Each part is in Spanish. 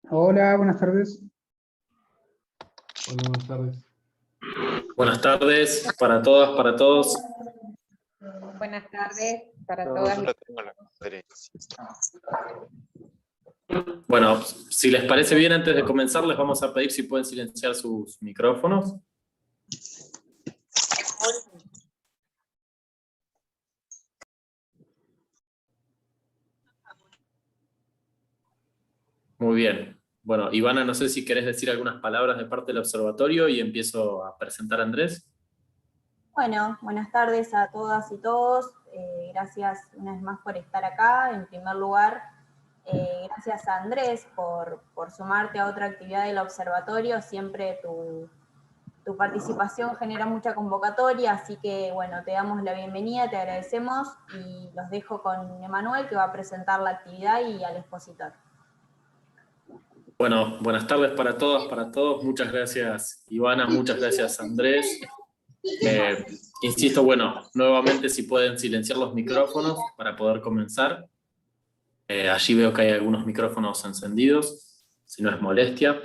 Hola, buenas tardes. Hola, buenas tardes. Buenas tardes para todas, para todos. Buenas tardes para todas. Yo la tengo en la conferencia. Bueno, si les parece bien, antes de comenzar, les vamos a pedir si pueden silenciar sus micrófonos. Muy bien. Bueno, Ivana, no sé si querés decir algunas palabras de parte del observatorio y empiezo a presentar a Andrés. Bueno, buenas tardes a todas y todos. Gracias una vez más por estar acá. En primer lugar, gracias a Andrés por sumarte a otra actividad del observatorio. Siempre tu participación genera mucha convocatoria, así que bueno, te damos la bienvenida, te agradecemos y los dejo con Emanuel, que va a presentar la actividad y al expositor. Bueno, buenas tardes para todas, para todos. Muchas gracias, Ivana, muchas gracias, Andrés. Insisto, bueno, nuevamente si pueden silenciar los micrófonos para poder comenzar. Allí veo que hay algunos micrófonos encendidos, si no es molestia.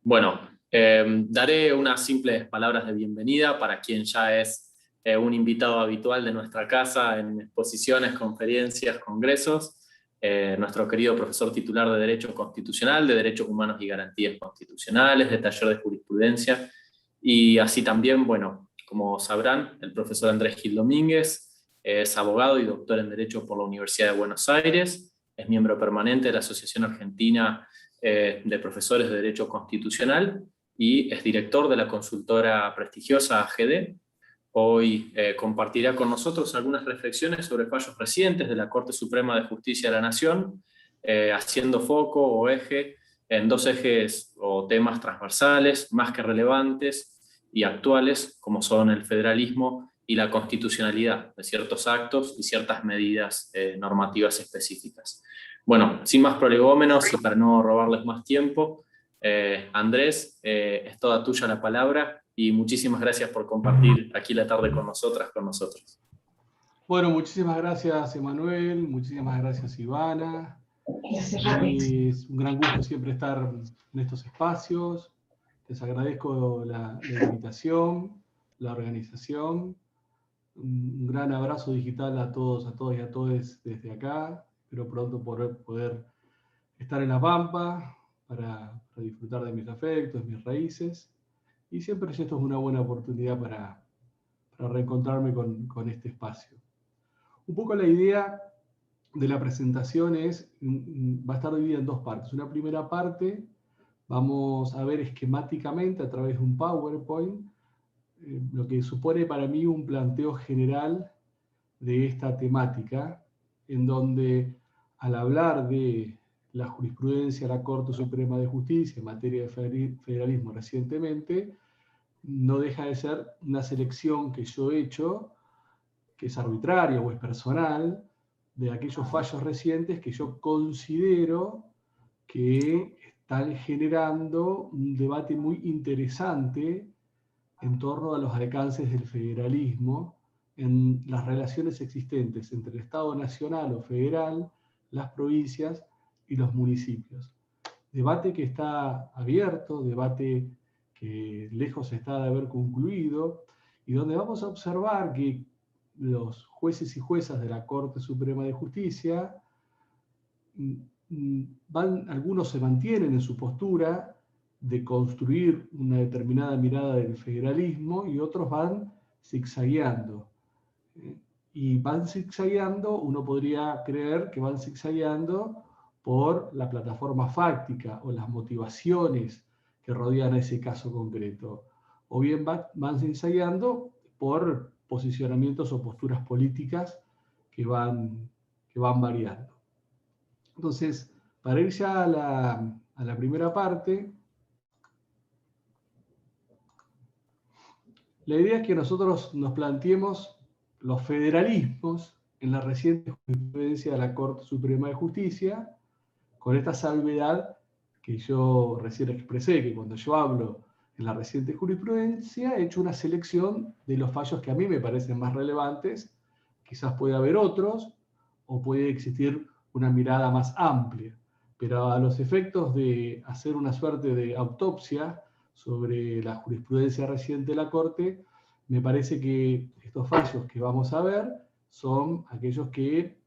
Bueno, daré unas simples palabras de bienvenida para quien ya es un invitado habitual de nuestra casa en exposiciones, conferencias, congresos. Nuestro querido profesor titular de Derecho Constitucional, de Derechos Humanos y Garantías Constitucionales, de Taller de Jurisprudencia, y así también, bueno, como sabrán, el profesor Andrés Gil Domínguez es abogado y doctor en Derecho por la Universidad de Buenos Aires, es miembro permanente de la Asociación Argentina de Profesores de Derecho Constitucional y es director de la consultora prestigiosa AGD. Hoy compartirá con nosotros algunas reflexiones sobre fallos recientes de la Corte Suprema de Justicia de la Nación, haciendo foco o eje en dos ejes o temas transversales más que relevantes y actuales, como son el federalismo y la constitucionalidad de ciertos actos y ciertas medidas normativas específicas. Bueno, sin más prolegómenos y para no robarles más tiempo, Andrés, es toda tuya la palabra. Y muchísimas gracias por compartir aquí la tarde con nosotras, con nosotros. Bueno, muchísimas gracias, Emanuel, muchísimas gracias, Ivana. Es un gran gusto siempre estar en estos espacios. Les agradezco la invitación, la organización. Un gran abrazo digital a todos y a todas desde acá. Espero pronto poder estar en La Pampa para disfrutar de mis afectos, mis raíces. Y siempre esto es una buena oportunidad para reencontrarme con este espacio. Un poco la idea de la presentación va a estar dividida en dos partes. Una primera parte, vamos a ver esquemáticamente a través de un PowerPoint, lo que supone para mí un planteo general de esta temática, en donde al hablar de la jurisprudencia de la Corte Suprema de Justicia en materia de federalismo recientemente, no deja de ser una selección que yo he hecho, que es arbitraria o es personal, de aquellos fallos recientes que yo considero que están generando un debate muy interesante en torno a los alcances del federalismo en las relaciones existentes entre el Estado nacional o federal, las provincias y los municipios. Debate que está abierto, debate que lejos está de haber concluido, y donde vamos a observar que los jueces y juezas de la Corte Suprema de Justicia, algunos se mantienen en su postura de construir una determinada mirada del federalismo y otros van zigzagueando. Y van zigzagueando, uno podría creer que van zigzagueando por la plataforma fáctica o las motivaciones que rodean a ese caso concreto. O bien van zigzagueando por posicionamientos o posturas políticas que van variando. Entonces, para ir ya a la primera parte, la idea es que nosotros nos planteemos los federalismos en la reciente jurisprudencia de la Corte Suprema de Justicia, con esta salvedad que yo recién expresé, que cuando yo hablo en la reciente jurisprudencia, he hecho una selección de los fallos que a mí me parecen más relevantes. Quizás puede haber otros, o puede existir una mirada más amplia. Pero a los efectos de hacer una suerte de autopsia sobre la jurisprudencia reciente de la Corte, me parece que estos fallos que vamos a ver son aquellos que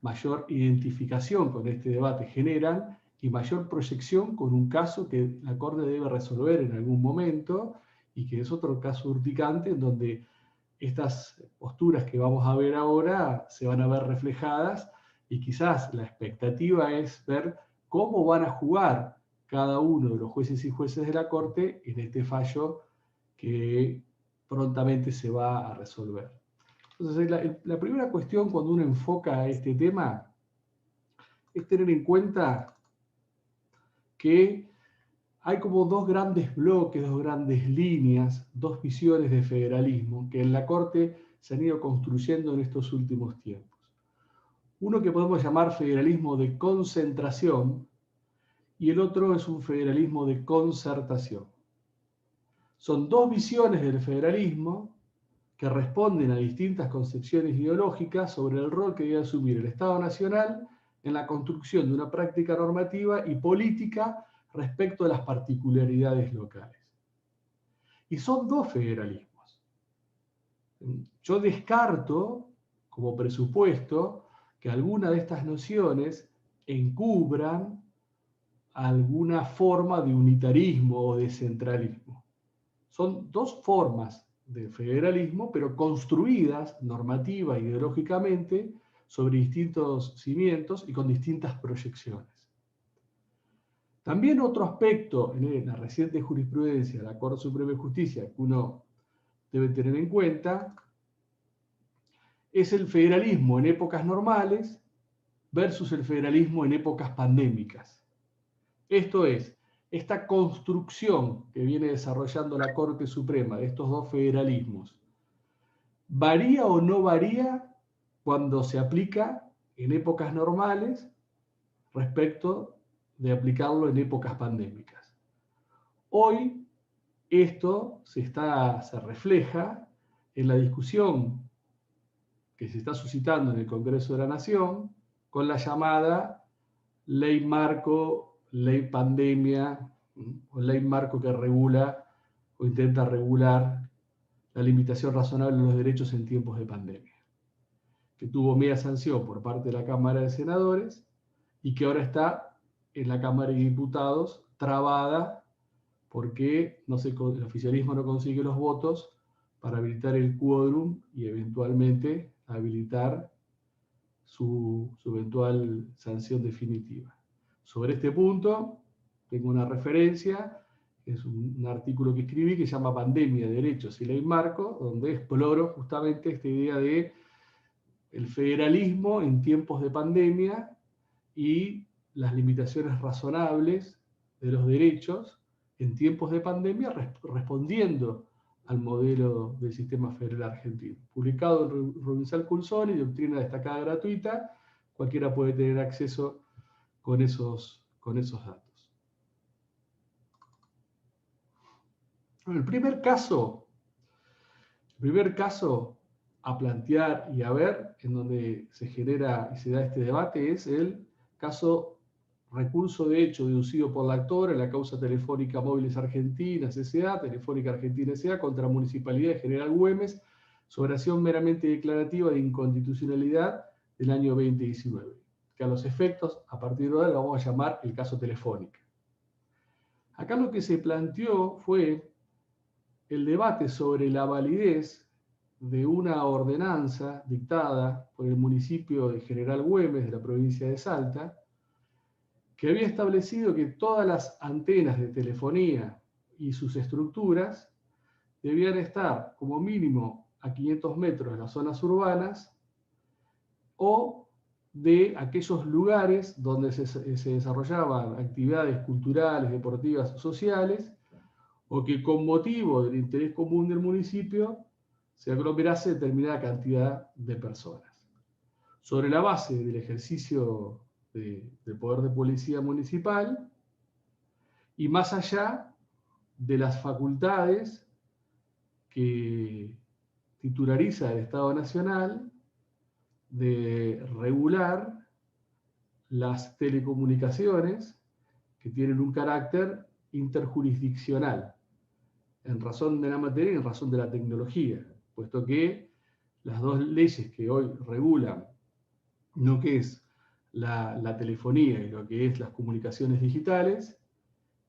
mayor identificación con este debate generan y mayor proyección con un caso que la Corte debe resolver en algún momento, y que es otro caso urticante en donde estas posturas que vamos a ver ahora se van a ver reflejadas, y quizás la expectativa es ver cómo van a jugar cada uno de los jueces y jueces de la Corte en este fallo que prontamente se va a resolver. Entonces, la primera cuestión cuando uno enfoca este tema es tener en cuenta que hay como dos grandes bloques, dos grandes líneas, dos visiones de federalismo que en la Corte se han ido construyendo en estos últimos tiempos. Uno que podemos llamar federalismo de concentración y el otro es un federalismo de concertación. Son dos visiones del federalismo que responden a distintas concepciones ideológicas sobre el rol que debe asumir el Estado Nacional en la construcción de una práctica normativa y política respecto a las particularidades locales. Y son dos federalismos. Yo descarto, como presupuesto, que alguna de estas nociones encubran alguna forma de unitarismo o de centralismo. Son dos formas de federalismo, pero construidas normativa e ideológicamente sobre distintos cimientos y con distintas proyecciones. También otro aspecto en la reciente jurisprudencia de la Corte Suprema de Justicia que uno debe tener en cuenta es el federalismo en épocas normales versus el federalismo en épocas pandémicas. Esto es, esta construcción que viene desarrollando la Corte Suprema de estos dos federalismos, ¿varía o no varía cuando se aplica en épocas normales respecto de aplicarlo en épocas pandémicas? Hoy esto se refleja en la discusión que se está suscitando en el Congreso de la Nación con la llamada ley marco, ley pandemia, o ley marco que regula o intenta regular la limitación razonable de los derechos en tiempos de pandemia, que tuvo media sanción por parte de la Cámara de Senadores y que ahora está en la Cámara de Diputados trabada porque el oficialismo no consigue los votos para habilitar el quórum y eventualmente habilitar su eventual sanción definitiva. Sobre este punto tengo una referencia, es un artículo que escribí que se llama Pandemia, Derechos y Ley Marco, donde exploro justamente esta idea de el federalismo en tiempos de pandemia y las limitaciones razonables de los derechos en tiempos de pandemia, respondiendo al modelo del sistema federal argentino. Publicado en Rubinsal Curzoni, Doctrina Destacada Gratuita, cualquiera puede tener acceso con esos datos. El primer caso a plantear y a ver en donde se genera y se da este debate es el caso recurso de hecho deducido por la actora en la causa Telefónica Móviles Argentinas S.A., Telefónica Argentina S.A. contra la Municipalidad de General Güemes sobre acción meramente declarativa de inconstitucionalidad del año 2019, que a los efectos, a partir de ahora, lo vamos a llamar el caso Telefónica. Acá lo que se planteó fue el debate sobre la validez de una ordenanza dictada por el municipio de General Güemes de la provincia de Salta, que había establecido que todas las antenas de telefonía y sus estructuras debían estar como mínimo a 500 metros de las zonas urbanas o de aquellos lugares donde se desarrollaban actividades culturales, deportivas, sociales, o que con motivo del interés común del municipio se aglomerase determinada cantidad de personas. Sobre la base del ejercicio del poder de policía municipal y más allá de las facultades que titulariza el Estado Nacional de regular las telecomunicaciones que tienen un carácter interjurisdiccional, en razón de la materia y en razón de la tecnología, puesto que las dos leyes que hoy regulan lo que es la telefonía y lo que es las comunicaciones digitales,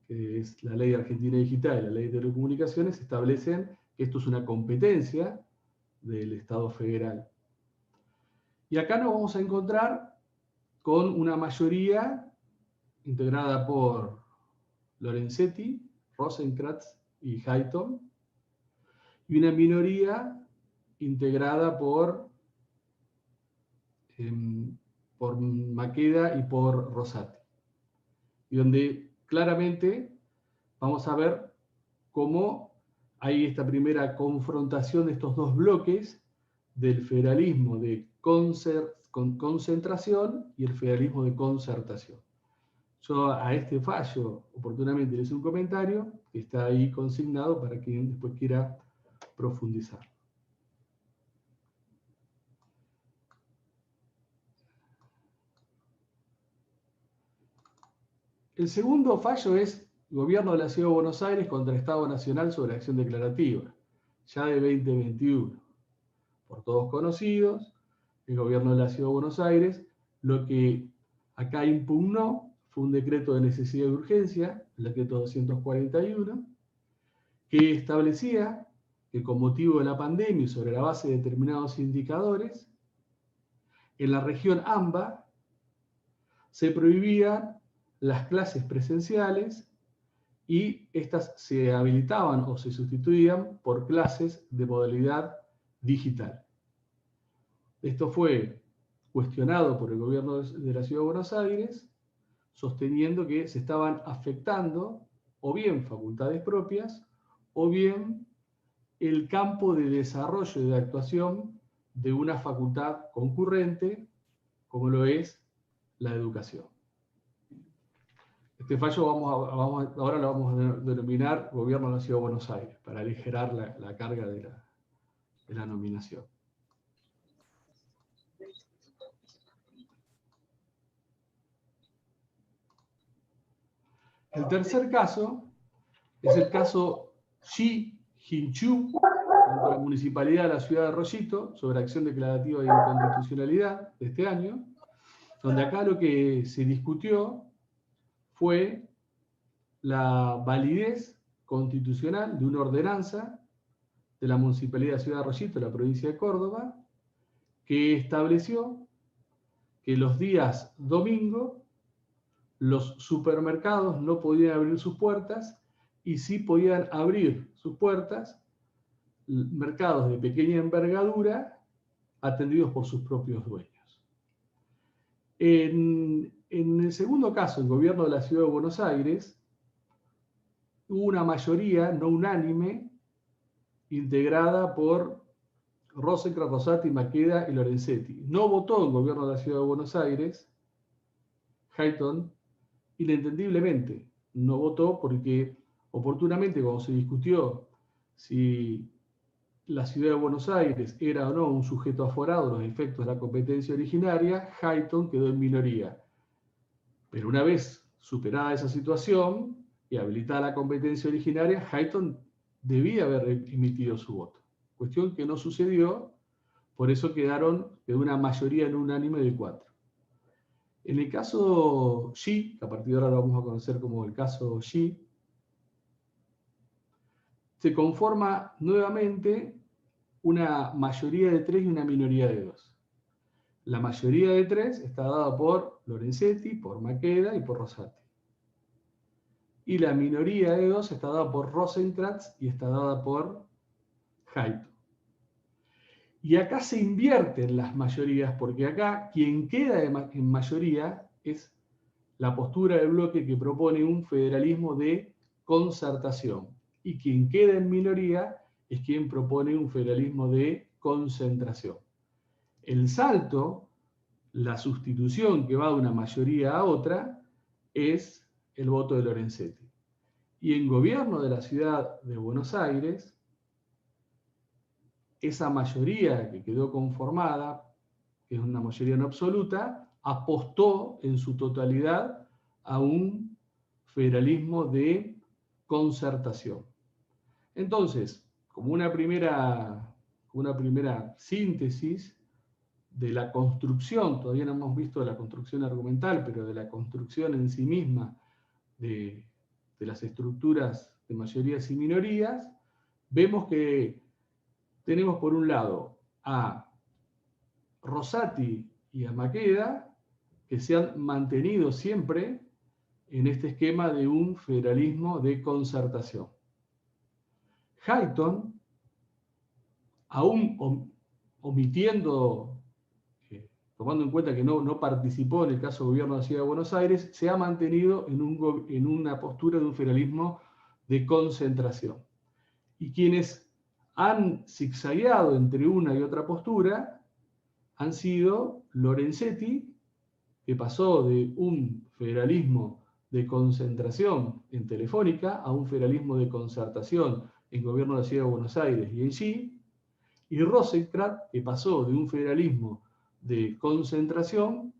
que es la Ley Argentina Digital y la Ley de Telecomunicaciones, establecen que esto es una competencia del Estado federal. Y acá nos vamos a encontrar con una mayoría integrada por Lorenzetti, Rosenkrantz y Hayton, y una minoría integrada por Maqueda y por Rosati, y donde claramente vamos a ver cómo hay esta primera confrontación de estos dos bloques del federalismo de concentración y el federalismo de concertación. Yo a este fallo oportunamente le hice un comentario que está ahí consignado para quien después quiera profundizar. El segundo fallo es Gobierno de la Ciudad de Buenos Aires contra el Estado Nacional sobre acción declarativa, ya de 2021. Por todos conocidos, el Gobierno de la Ciudad de Buenos Aires lo que acá impugnó fue un decreto de necesidad y urgencia, el decreto 241, que establecía que con motivo de la pandemia y sobre la base de determinados indicadores, en la región AMBA se prohibían las clases presenciales y estas se habilitaban o se sustituían por clases de modalidad digital. Esto fue cuestionado por el gobierno de la Ciudad de Buenos Aires, sosteniendo que se estaban afectando o bien facultades propias o bien el campo de desarrollo y de actuación de una facultad concurrente, como lo es la educación. Este fallo ahora lo vamos a denominar Gobierno de la Ciudad de Buenos Aires, para aligerar la carga de la nominación. El tercer caso es el caso Xi Jinchu contra la Municipalidad de la Ciudad de Rollito sobre acción declarativa de inconstitucionalidad de este año, donde acá lo que se discutió fue la validez constitucional de una ordenanza de la Municipalidad de la Ciudad de Rollito, de la provincia de Córdoba, que estableció que los días domingo los supermercados no podían abrir sus puertas y sí podían abrir sus puertas mercados de pequeña envergadura atendidos por sus propios dueños. En el segundo caso, el gobierno de la Ciudad de Buenos Aires, hubo una mayoría no unánime integrada por Rosenkrantz, Rosati, Maqueda y Lorenzetti. No votó el gobierno de la Ciudad de Buenos Aires, Hayton, inentendiblemente. No votó porque oportunamente cuando se discutió si la Ciudad de Buenos Aires era o no un sujeto aforado a los efectos de la competencia originaria, Hayton quedó en minoría. Pero una vez superada esa situación y habilitada la competencia originaria, Hayton debía haber emitido su voto. Cuestión que no sucedió, por eso quedó una mayoría no unánime de 4. En el caso Xi, que a partir de ahora lo vamos a conocer como el caso Xi, se conforma nuevamente una mayoría de 3 y una minoría de 2. La mayoría de 3 está dada por Lorenzetti, por Maqueda y por Rosati. Y la minoría de 2 está dada por Rosenkrantz y está dada por Hayton. Y acá se invierten las mayorías, porque acá quien queda en mayoría es la postura del bloque que propone un federalismo de concertación. Y quien queda en minoría es quien propone un federalismo de concentración. El salto, la sustitución que va de una mayoría a otra, es el voto de Lorenzetti. Y en gobierno de la ciudad de Buenos Aires, esa mayoría que quedó conformada, que es una mayoría no absoluta, apostó en su totalidad a un federalismo de concertación. Entonces, como una primera síntesis de la construcción, todavía no hemos visto la construcción argumental, pero de la construcción en sí misma de las estructuras de mayorías y minorías, vemos que tenemos por un lado a Rosati y a Maqueda, que se han mantenido siempre en este esquema de un federalismo de concertación. Hayton, aún omitiendo, tomando en cuenta que no participó en el caso del gobierno de la Ciudad de Buenos Aires, se ha mantenido en una postura de un federalismo de concentración. Y quienes han zigzagueado entre una y otra postura han sido Lorenzetti, que pasó de un federalismo de concentración en Telefónica a un federalismo de concertación en gobierno de la Ciudad de Buenos Aires y en G, y Rosenkrantz, que pasó de un federalismo de concentración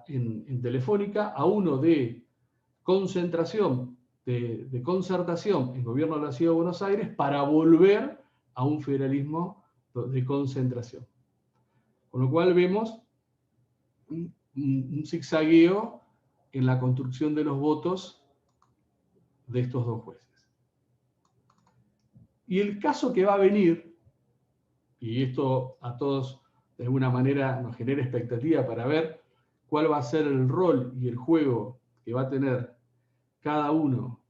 en Telefónica a uno de concentración, de concertación en gobierno de la Ciudad de Buenos Aires, para volver a un federalismo de concentración. Con lo cual vemos un zigzagueo en la construcción de los votos de estos dos jueces. Y el caso que va a venir, y esto a todos de alguna manera nos genera expectativa para ver cuál va a ser el rol y el juego que va a tener cada uno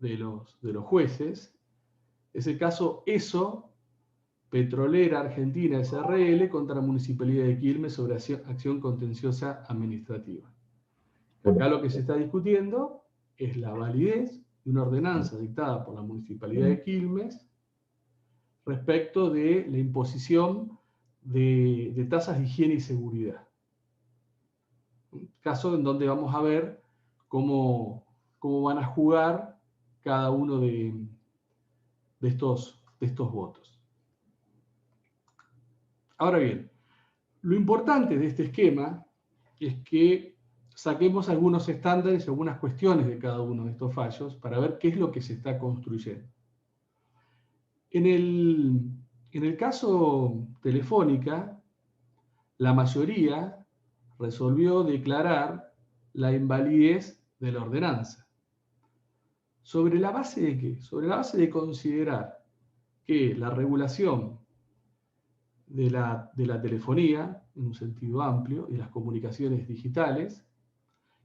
de los jueces, es el caso ESO, Petrolera Argentina SRL, contra la Municipalidad de Quilmes sobre acción contenciosa administrativa. Acá lo que se está discutiendo es la validez de una ordenanza dictada por la Municipalidad de Quilmes respecto de la imposición de tasas de higiene y seguridad. Caso en donde vamos a ver cómo van a jugar cada uno de estos votos. Ahora bien, lo importante de este esquema es que saquemos algunos estándares, algunas cuestiones de cada uno de estos fallos para ver qué es lo que se está construyendo. En el caso Telefónica, la mayoría resolvió declarar la invalidez de la ordenanza. ¿Sobre la base de qué? Sobre la base de considerar que la regulación de la telefonía, en un sentido amplio, y las comunicaciones digitales,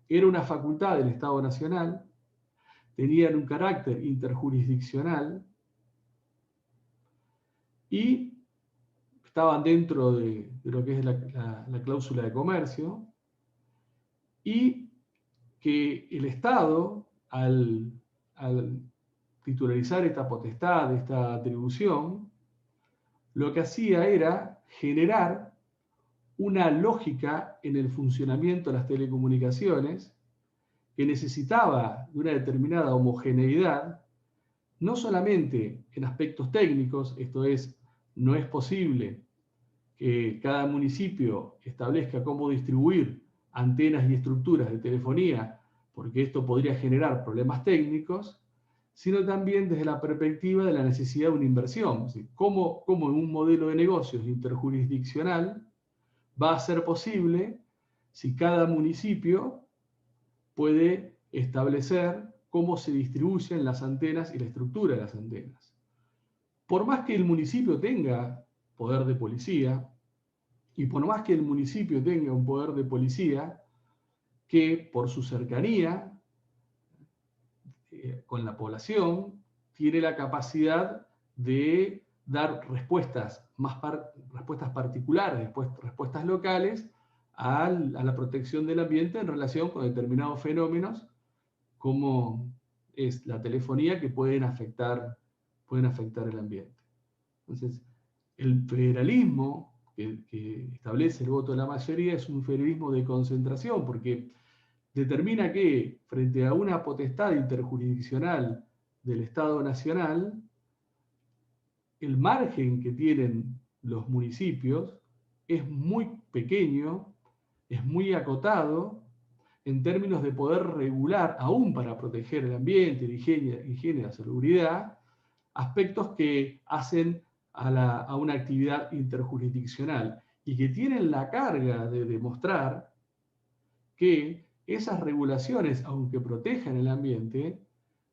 era una facultad del Estado Nacional, tenían un carácter interjurisdiccional y estaban dentro de lo que es la cláusula de comercio, y que el Estado, al titularizar esta potestad, esta atribución, lo que hacía era generar una lógica en el funcionamiento de las telecomunicaciones que necesitaba de una determinada homogeneidad, no solamente en aspectos técnicos, esto es, no es posible que cada municipio establezca cómo distribuir antenas y estructuras de telefonía, porque esto podría generar problemas técnicos, sino también desde la perspectiva de la necesidad de una inversión. ¿Cómo en un modelo de negocios interjurisdiccional va a ser posible si cada municipio puede establecer cómo se distribuyen las antenas y la estructura de las antenas? Por más que el municipio tenga poder de policía, y por más que el municipio tenga un poder de policía que por su cercanía con la población tiene la capacidad de dar respuestas particulares, respuestas locales a la protección del ambiente en relación con determinados fenómenos como es la telefonía, que pueden afectar el ambiente. Entonces, el federalismo que establece el voto de la mayoría es un federalismo de concentración, porque determina que, frente a una potestad interjurisdiccional del Estado Nacional, el margen que tienen los municipios es muy pequeño, es muy acotado, en términos de poder regular, aún para proteger el ambiente, la higiene, la salubridad, aspectos que hacen a una actividad interjurisdiccional y que tienen la carga de demostrar que esas regulaciones, aunque protejan el ambiente,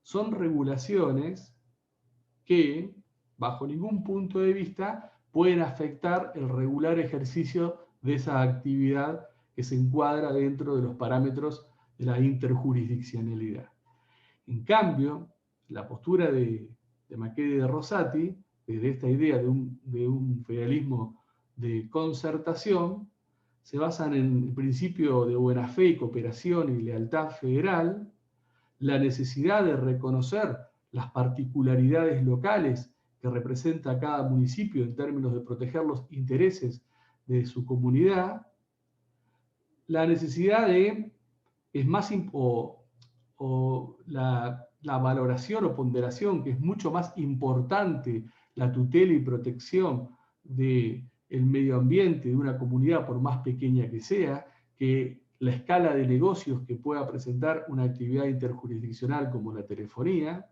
son regulaciones que, bajo ningún punto de vista, pueden afectar el regular ejercicio de esa actividad que se encuadra dentro de los parámetros de la interjurisdiccionalidad. En cambio, la postura de Macchieri y de Rosati, desde esta idea de un federalismo de concertación, se basan en el principio de buena fe y cooperación y lealtad federal, la necesidad de reconocer las particularidades locales que representa cada municipio en términos de proteger los intereses de su comunidad, la necesidad de, la valoración o ponderación, que es mucho más importante la tutela y protección del medio ambiente de una comunidad, por más pequeña que sea, que la escala de negocios que pueda presentar una actividad interjurisdiccional como la telefonía,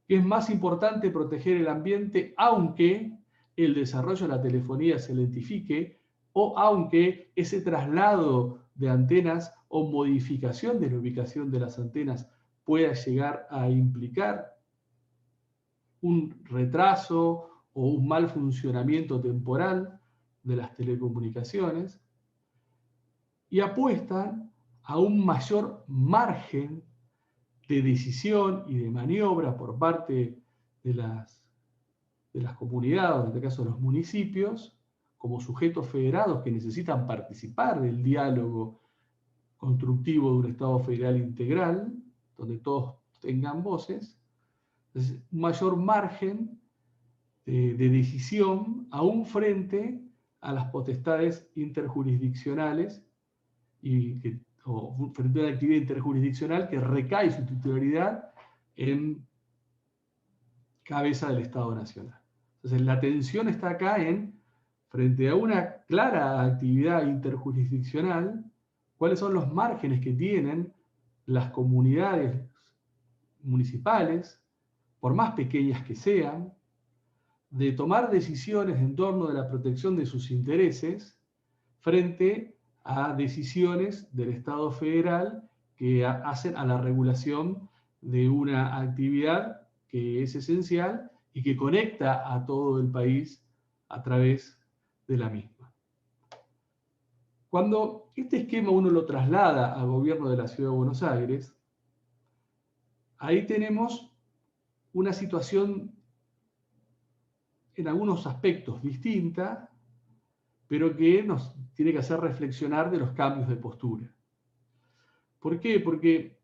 que es más importante proteger el ambiente aunque el desarrollo de la telefonía se lentifique o aunque ese traslado de antenas o modificación de la ubicación de las antenas pueda llegar a implicar un retraso o un mal funcionamiento temporal de las telecomunicaciones, y apuestan a un mayor margen de decisión y de maniobra por parte de las comunidades, en este caso los municipios, como sujetos federados que necesitan participar del diálogo constructivo de un Estado federal integral, donde todos tengan voces. Entonces, un mayor margen de decisión aún frente a las potestades interjurisdiccionales o frente a una actividad interjurisdiccional que recae su titularidad en cabeza del Estado Nacional. Entonces, la tensión está acá frente a una clara actividad interjurisdiccional, cuáles son los márgenes que tienen las comunidades municipales, por más pequeñas que sean, de tomar decisiones en torno de la protección de sus intereses frente a decisiones del Estado federal que hacen a la regulación de una actividad que es esencial y que conecta a todo el país a través de la misma. Cuando este esquema uno lo traslada al gobierno de la Ciudad de Buenos Aires, ahí tenemos una situación en algunos aspectos distinta, pero que nos tiene que hacer reflexionar de los cambios de postura. ¿Por qué? Porque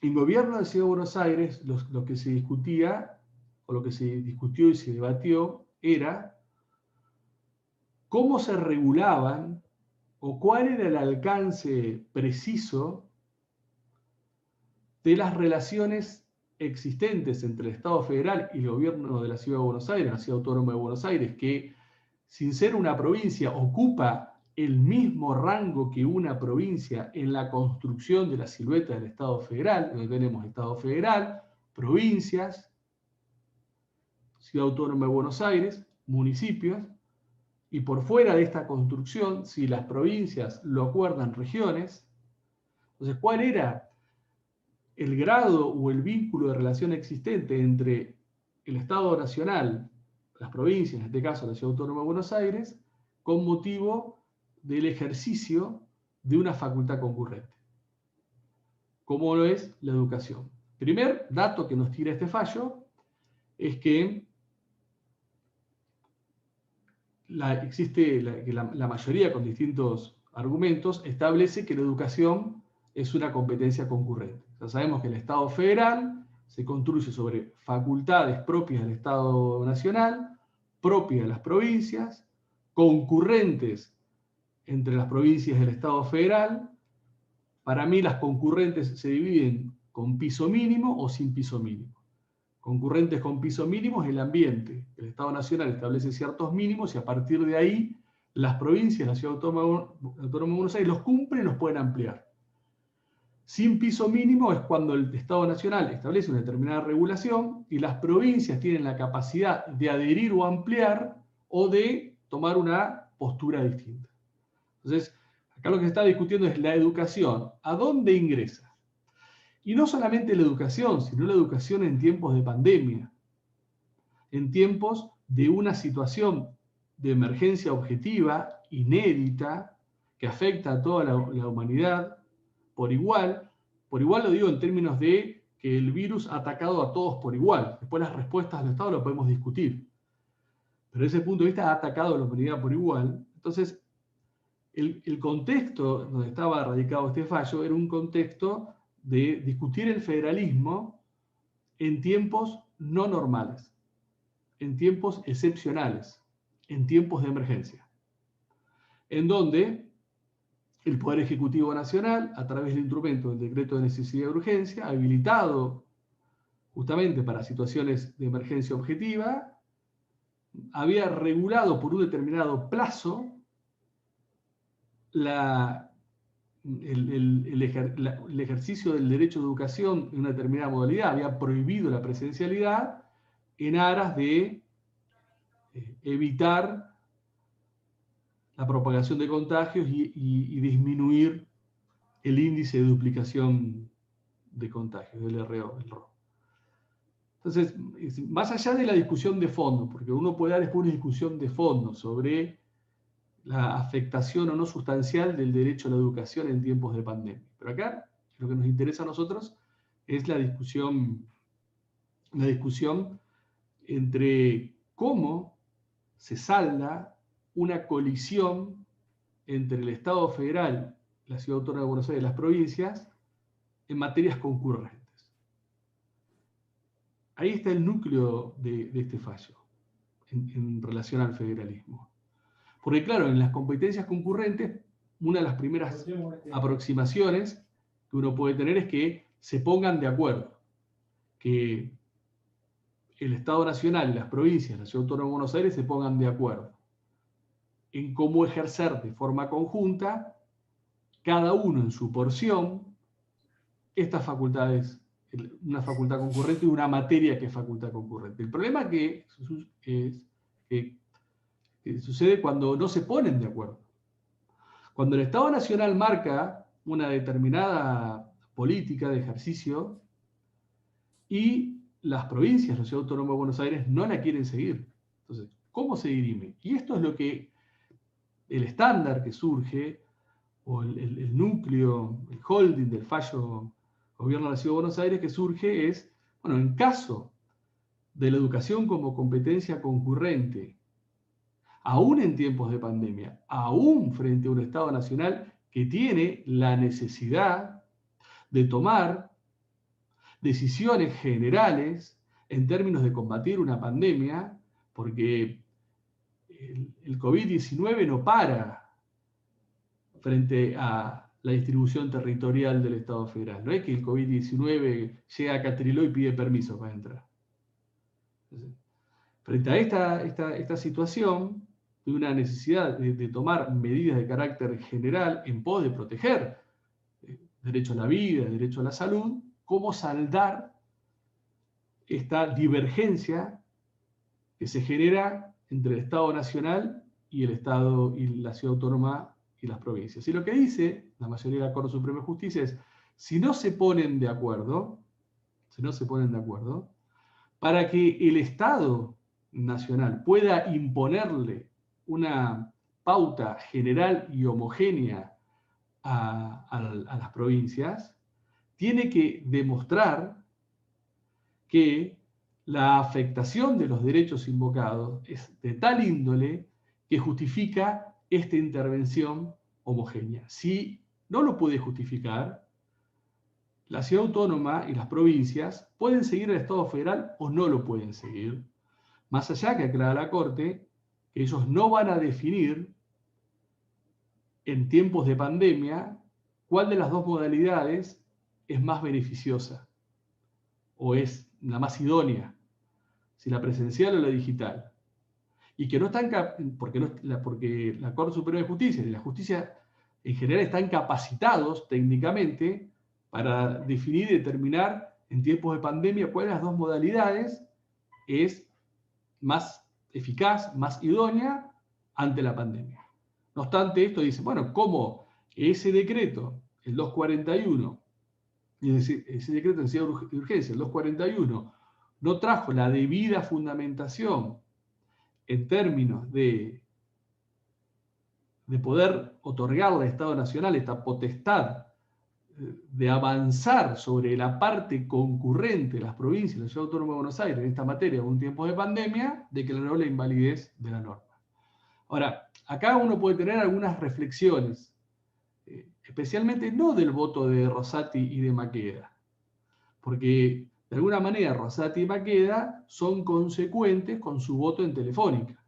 en el gobierno de la Ciudad de Buenos Aires lo que se discutía, o lo que se discutió y se debatió, era cómo se regulaban o cuál era el alcance preciso de las relaciones existentes entre el Estado federal y el gobierno de la Ciudad de Buenos Aires, la Ciudad Autónoma de Buenos Aires, que sin ser una provincia ocupa el mismo rango que una provincia en la construcción de la silueta del Estado federal, donde tenemos Estado federal, provincias, Ciudad Autónoma de Buenos Aires, municipios, y por fuera de esta construcción, si las provincias lo acuerdan, regiones. Entonces, ¿cuál era el grado o el vínculo de relación existente entre el Estado Nacional, las provincias, en este caso la Ciudad Autónoma de Buenos Aires, con motivo del ejercicio de una facultad concurrente, como lo es la educación? Primer dato que nos tira este fallo es que la mayoría, con distintos argumentos, establece que la educación es una competencia concurrente. Ya sabemos que el Estado federal se construye sobre facultades propias del Estado Nacional, propias de las provincias, concurrentes entre las provincias del Estado federal, para mí las concurrentes se dividen con piso mínimo o sin piso mínimo. Concurrentes con piso mínimo es el ambiente. El Estado Nacional establece ciertos mínimos y a partir de ahí las provincias, la Ciudad Autónoma de Buenos Aires los cumplen y los pueden ampliar. Sin piso mínimo es cuando el Estado Nacional establece una determinada regulación y las provincias tienen la capacidad de adherir o ampliar o de tomar una postura distinta. Entonces, acá lo que se está discutiendo es la educación. ¿A dónde ingresa? Y no solamente la educación, sino la educación en tiempos de pandemia, en tiempos de una situación de emergencia objetiva, inédita, que afecta a toda la humanidad por igual. Por igual lo digo en términos de que el virus ha atacado a todos por igual. Después las respuestas del Estado lo podemos discutir. Pero desde ese punto de vista ha atacado a la humanidad por igual. Entonces, el contexto donde estaba radicado este fallo era un contexto de discutir el federalismo en tiempos no normales, en tiempos excepcionales, en tiempos de emergencia, en donde el Poder Ejecutivo Nacional, a través del instrumento del Decreto de Necesidad y Urgencia, habilitado justamente para situaciones de emergencia objetiva, había regulado por un determinado plazo el ejercicio del derecho de educación en una determinada modalidad, había prohibido la presencialidad en aras de evitar la propagación de contagios y disminuir el índice de duplicación de contagios, del RO. Entonces, más allá de la discusión de fondo, porque uno puede dar después una discusión de fondo sobre la afectación o no sustancial del derecho a la educación en tiempos de pandemia. Pero acá lo que nos interesa a nosotros es la discusión entre cómo se salda una colisión entre el Estado federal, la Ciudad Autónoma de Buenos Aires y las provincias en materias concurrentes. Ahí está el núcleo de este fallo en relación al federalismo. Porque claro, en las competencias concurrentes, una de las primeras aproximaciones que uno puede tener es que se pongan de acuerdo, que el Estado Nacional y las provincias, la Ciudad Autónoma de Buenos Aires se pongan de acuerdo en cómo ejercer de forma conjunta, cada uno en su porción, estas facultades, una facultad concurrente y una materia que es facultad concurrente. El problema que sucede cuando no se ponen de acuerdo. Cuando el Estado Nacional marca una determinada política de ejercicio y las provincias, la Ciudad Autónoma de Buenos Aires, no la quieren seguir. Entonces, ¿cómo se dirime? Y esto es lo que el estándar que surge, o el núcleo, el holding del fallo Gobierno de la Ciudad de Buenos Aires que surge es, bueno, en caso de la educación como competencia concurrente, aún en tiempos de pandemia, aún frente a un Estado Nacional que tiene la necesidad de tomar decisiones generales en términos de combatir una pandemia, porque el COVID-19 no para frente a la distribución territorial del Estado federal. No es que el COVID-19 llega a Catriló y pide permiso para entrar. Entonces, frente a esta situación, de una necesidad de tomar medidas de carácter general en pos de proteger derecho a la vida, derecho a la salud, cómo saldar esta divergencia que se genera entre el Estado Nacional y el Estado y la Ciudad Autónoma y las provincias. Y lo que dice la mayoría de la Corte Suprema de Justicia es, si no se ponen de acuerdo, para que el Estado Nacional pueda imponerle una pauta general y homogénea a las provincias, tiene que demostrar que la afectación de los derechos invocados es de tal índole que justifica esta intervención homogénea. Si no lo puede justificar, la Ciudad Autónoma y las provincias pueden seguir el Estado federal o no lo pueden seguir. Más allá que aclara la Corte que ellos no van a definir en tiempos de pandemia cuál de las dos modalidades es más beneficiosa o es la más idónea, si la presencial o la digital. Y que no están, porque la Corte Superior de Justicia y la justicia en general están capacitados técnicamente para definir y determinar en tiempos de pandemia cuál de las dos modalidades es más eficaz, más idónea ante la pandemia. No obstante, esto dice, bueno, ¿cómo ese decreto, el 241, ese decreto de necesidad de urgencia, el 241, no trajo la debida fundamentación en términos de poder otorgarle al Estado Nacional esta potestad de avanzar sobre la parte concurrente de las provincias y la Ciudad Autónoma de Buenos Aires en esta materia en un tiempo de pandemia, declaró la invalidez de la norma. Ahora, acá uno puede tener algunas reflexiones, especialmente no del voto de Rosati y de Maqueda, porque de alguna manera Rosati y Maqueda son consecuentes con su voto en Telefónica,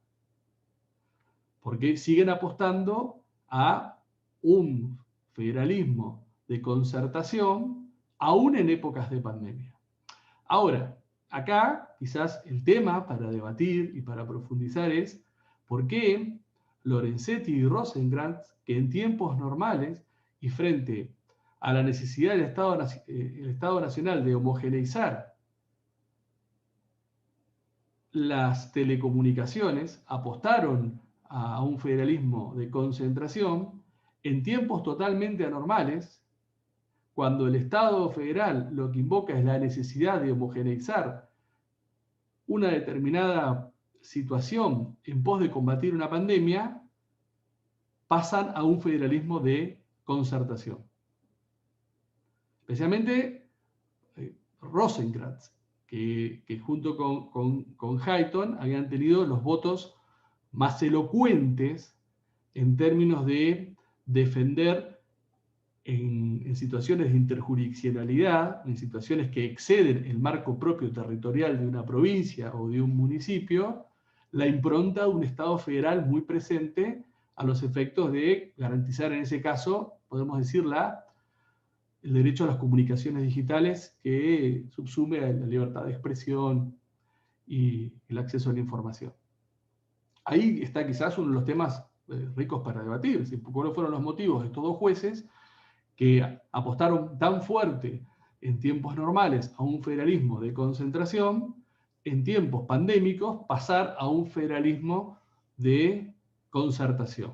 porque siguen apostando a un federalismo de concertación, aún en épocas de pandemia. Ahora, acá quizás el tema para debatir y para profundizar es por qué Lorenzetti y Rosenkrantz, que en tiempos normales y frente a la necesidad del Estado Nacional de homogeneizar las telecomunicaciones, apostaron a un federalismo de concentración en tiempos totalmente anormales, cuando el Estado federal lo que invoca es la necesidad de homogeneizar una determinada situación en pos de combatir una pandemia, pasan a un federalismo de concertación. Especialmente Rosenkrantz, que junto con Hayton habían tenido los votos más elocuentes en términos de defender en situaciones de interjurisdiccionalidad, en situaciones que exceden el marco propio territorial de una provincia o de un municipio, la impronta de un Estado federal muy presente a los efectos de garantizar, en ese caso, podemos decir, el derecho a las comunicaciones digitales que subsume a la libertad de expresión y el acceso a la información. Ahí está quizás uno de los temas ricos para debatir, cuáles fueron los motivos de estos dos jueces que apostaron tan fuerte en tiempos normales a un federalismo de concentración, en tiempos pandémicos pasar a un federalismo de concertación.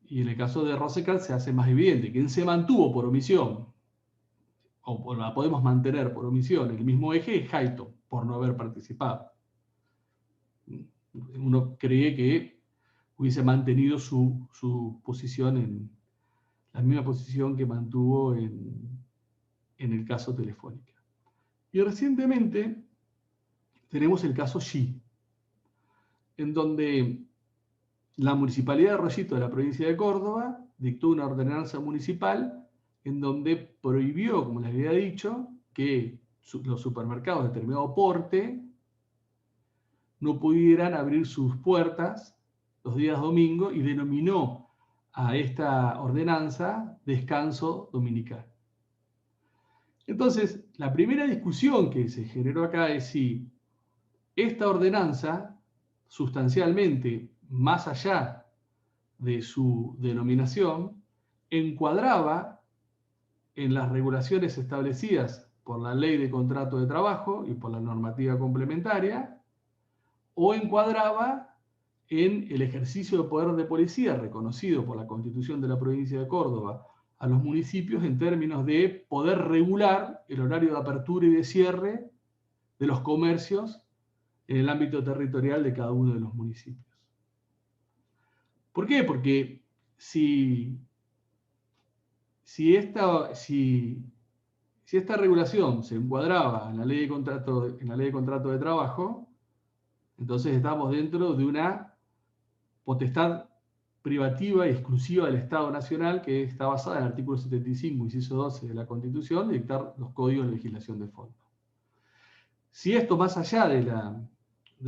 Y en el caso de Rosenkrantz se hace más evidente. Quien se mantuvo por omisión, o la podemos mantener por omisión, el mismo eje es Hayton, por no haber participado. Uno cree que hubiese mantenido su posición en la misma posición que mantuvo en el caso Telefónica. Y recientemente tenemos el caso Xi, en donde la Municipalidad de Rollito de la provincia de Córdoba dictó una ordenanza municipal en donde prohibió, como les había dicho, que los supermercados de determinado porte no pudieran abrir sus puertas los días domingo y denominó a esta ordenanza descanso dominical. Entonces, la primera discusión que se generó acá es si esta ordenanza, sustancialmente, más allá de su denominación, encuadraba en las regulaciones establecidas por la Ley de Contrato de Trabajo y por la normativa complementaria, o encuadraba en el ejercicio de poder de policía reconocido por la Constitución de la provincia de Córdoba a los municipios en términos de poder regular el horario de apertura y de cierre de los comercios en el ámbito territorial de cada uno de los municipios. ¿Por qué? Porque si esta regulación se encuadraba en la ley de contrato de trabajo, entonces estamos dentro de una potestad privativa y exclusiva del Estado Nacional que está basada en el artículo 75, inciso 12 de la Constitución, de dictar los códigos de legislación de fondo. Si esto, más allá de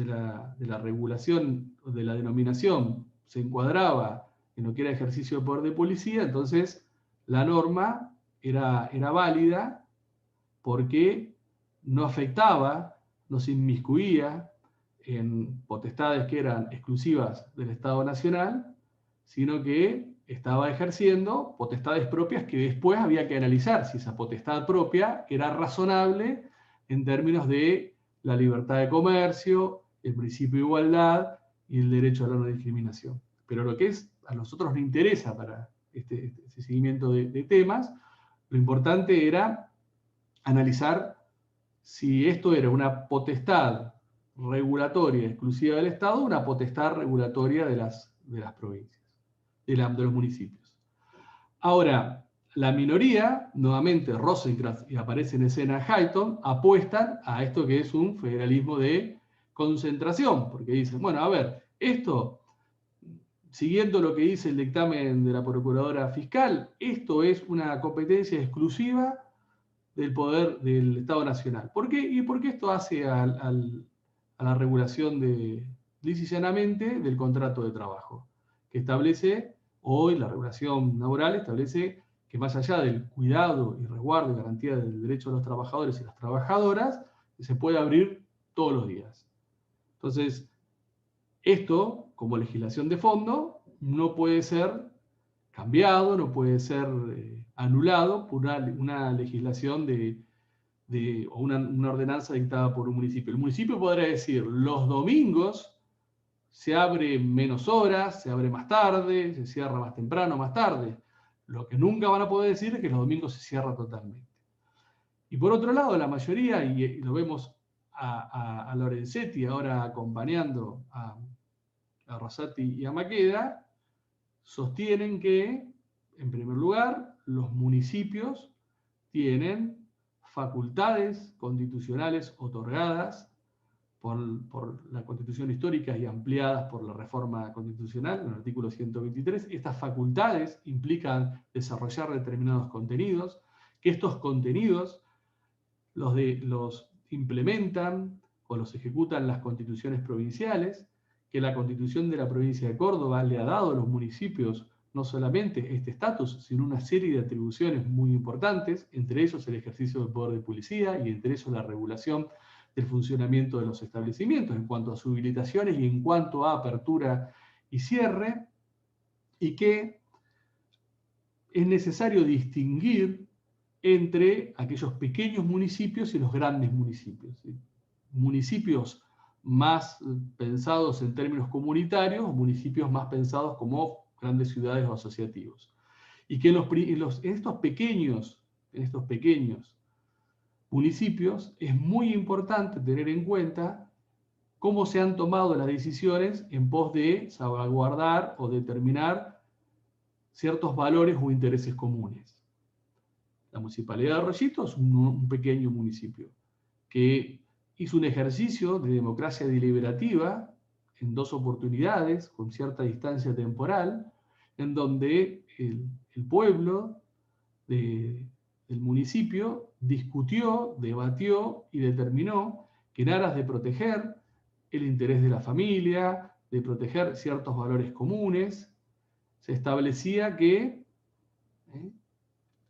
la regulación o de la denominación, se encuadraba en lo que era ejercicio de poder de policía, entonces la norma era válida porque no afectaba, no se inmiscuía en potestades que eran exclusivas del Estado Nacional, sino que estaba ejerciendo potestades propias que después había que analizar si esa potestad propia era razonable en términos de la libertad de comercio, el principio de igualdad y el derecho a la no discriminación. Pero lo que a nosotros nos interesa para este seguimiento de temas, lo importante era analizar si esto era una potestad regulatoria exclusiva del Estado o una potestad regulatoria de las provincias, de los municipios. Ahora, la minoría, nuevamente Rosencrantz y aparece en escena Hayton, apuestan a esto que es un federalismo de concentración, porque dicen, bueno, a ver, esto, siguiendo lo que dice el dictamen de la Procuradora Fiscal, esto es una competencia exclusiva del poder del Estado Nacional. ¿Por qué? Y porque esto hace a la regulación lisa y llanamente del contrato de trabajo, que establece, hoy la regulación laboral establece que más allá del cuidado y resguardo y garantía del derecho de los trabajadores y las trabajadoras, se puede abrir todos los días. Entonces, esto, como legislación de fondo, no puede ser cambiado, no puede ser anulado por una legislación o una ordenanza dictada por un municipio. El municipio podrá decir, los domingos se abre menos horas, se abre más tarde, se cierra más temprano, más tarde. Lo que nunca van a poder decir es que los domingos se cierra totalmente. Y por otro lado, la mayoría, y lo vemos a Lorenzetti ahora acompañando a Rosati y a Maqueda, sostienen que, en primer lugar, los municipios tienen facultades constitucionales otorgadas por la Constitución histórica y ampliadas por la reforma constitucional, en el artículo 123. Estas facultades implican desarrollar determinados contenidos, que estos contenidos los implementan o los ejecutan las constituciones provinciales, que la Constitución de la provincia de Córdoba le ha dado a los municipios no solamente este estatus, sino una serie de atribuciones muy importantes, entre ellos el ejercicio del poder de policía y entre ellos la regulación del funcionamiento de los establecimientos en cuanto a sus habilitaciones y en cuanto a apertura y cierre, y que es necesario distinguir entre aquellos pequeños municipios y los grandes municipios. ¿Sí? Municipios más pensados en términos comunitarios, o municipios más pensados como grandes ciudades o asociativos. Y que en estos pequeños municipios es muy importante tener en cuenta cómo se han tomado las decisiones en pos de salvaguardar o determinar ciertos valores o intereses comunes. La Municipalidad de Arroyito es un pequeño municipio que hizo un ejercicio de democracia deliberativa en 2 oportunidades, con cierta distancia temporal, en donde el pueblo del municipio discutió, debatió y determinó que en aras de proteger el interés de la familia, de proteger ciertos valores comunes, se establecía que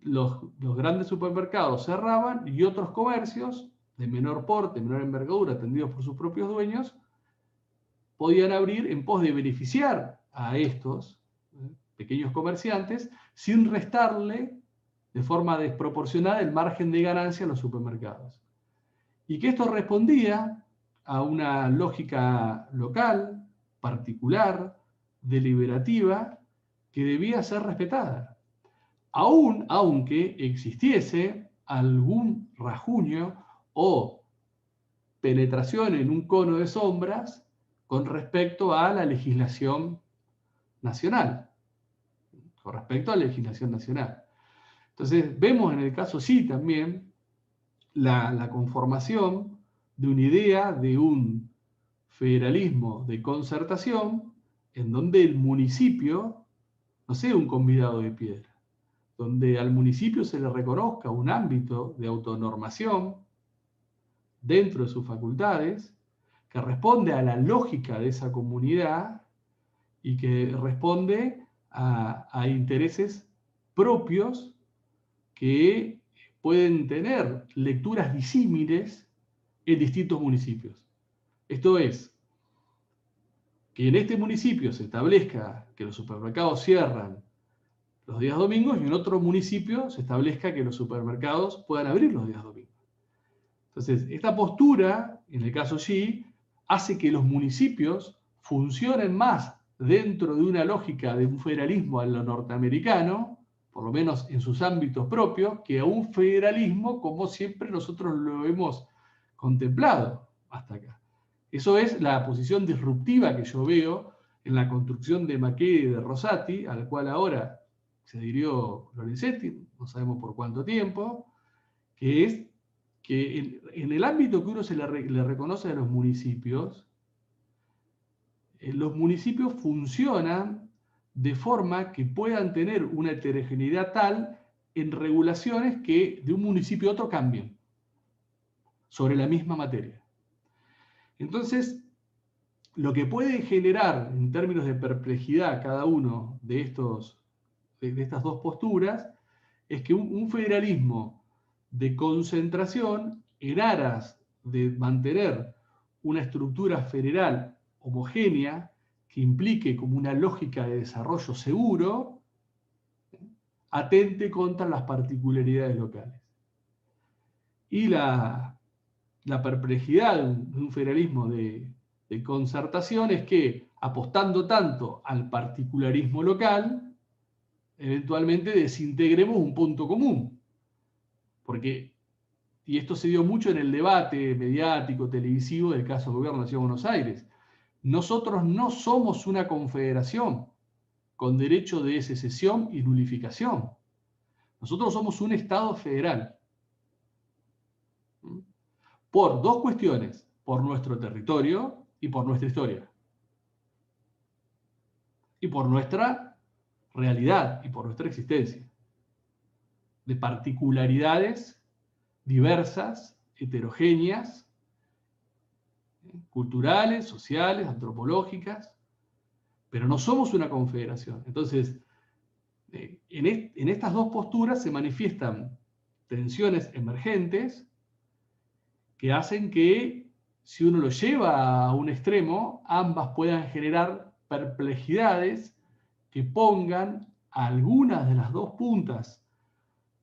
los grandes supermercados cerraban y otros comercios de menor porte, menor envergadura, atendidos por sus propios dueños, podían abrir en pos de beneficiar a estos pequeños comerciantes sin restarle de forma desproporcionada el margen de ganancia a los supermercados. Y que esto respondía a una lógica local, particular, deliberativa, que debía ser respetada. Aunque existiese algún rasguño o penetración en un cono de sombras con respecto a la legislación nacional. Entonces, vemos en el caso sí también la conformación de una idea de un federalismo de concertación en donde el municipio no sea un convidado de piedra, donde al municipio se le reconozca un ámbito de autonormación dentro de sus facultades, que responde a la lógica de esa comunidad y que responde a intereses propios que pueden tener lecturas disímiles en distintos municipios. Esto es, que en este municipio se establezca que los supermercados cierran los días domingos y en otro municipio se establezca que los supermercados puedan abrir los días domingos. Entonces, esta postura, en el caso Xi, hace que los municipios funcionen más dentro de una lógica de un federalismo a lo norteamericano, por lo menos en sus ámbitos propios, que a un federalismo como siempre nosotros lo hemos contemplado hasta acá. Eso es la posición disruptiva que yo veo en la construcción de Macchi y de Rosati, al cual ahora se adhirió Lorenzetti, no sabemos por cuánto tiempo, que es que en el ámbito que uno se le reconoce a los municipios funcionan de forma que puedan tener una heterogeneidad tal en regulaciones que de un municipio a otro cambian sobre la misma materia. Entonces, lo que puede generar en términos de perplejidad cada uno de estas dos posturas es que un federalismo de concentración en aras de mantener una estructura federal homogénea que implique como una lógica de desarrollo seguro, atente contra las particularidades locales. Y la perplejidad de un federalismo de concertación es que, apostando tanto al particularismo local, eventualmente desintegremos un punto común. Porque, y esto se dio mucho en el debate mediático, televisivo del caso del gobierno de la Ciudad de Buenos Aires, nosotros no somos una confederación con derecho de secesión y nulificación. Nosotros somos un Estado federal. Por dos cuestiones, por nuestro territorio y por nuestra historia. Y por nuestra realidad y por nuestra existencia. De particularidades diversas, heterogéneas, culturales, sociales, antropológicas, pero no somos una confederación. Entonces, en estas dos posturas se manifiestan tensiones emergentes que hacen que, si uno lo lleva a un extremo, ambas puedan generar perplejidades que pongan a algunas de las dos puntas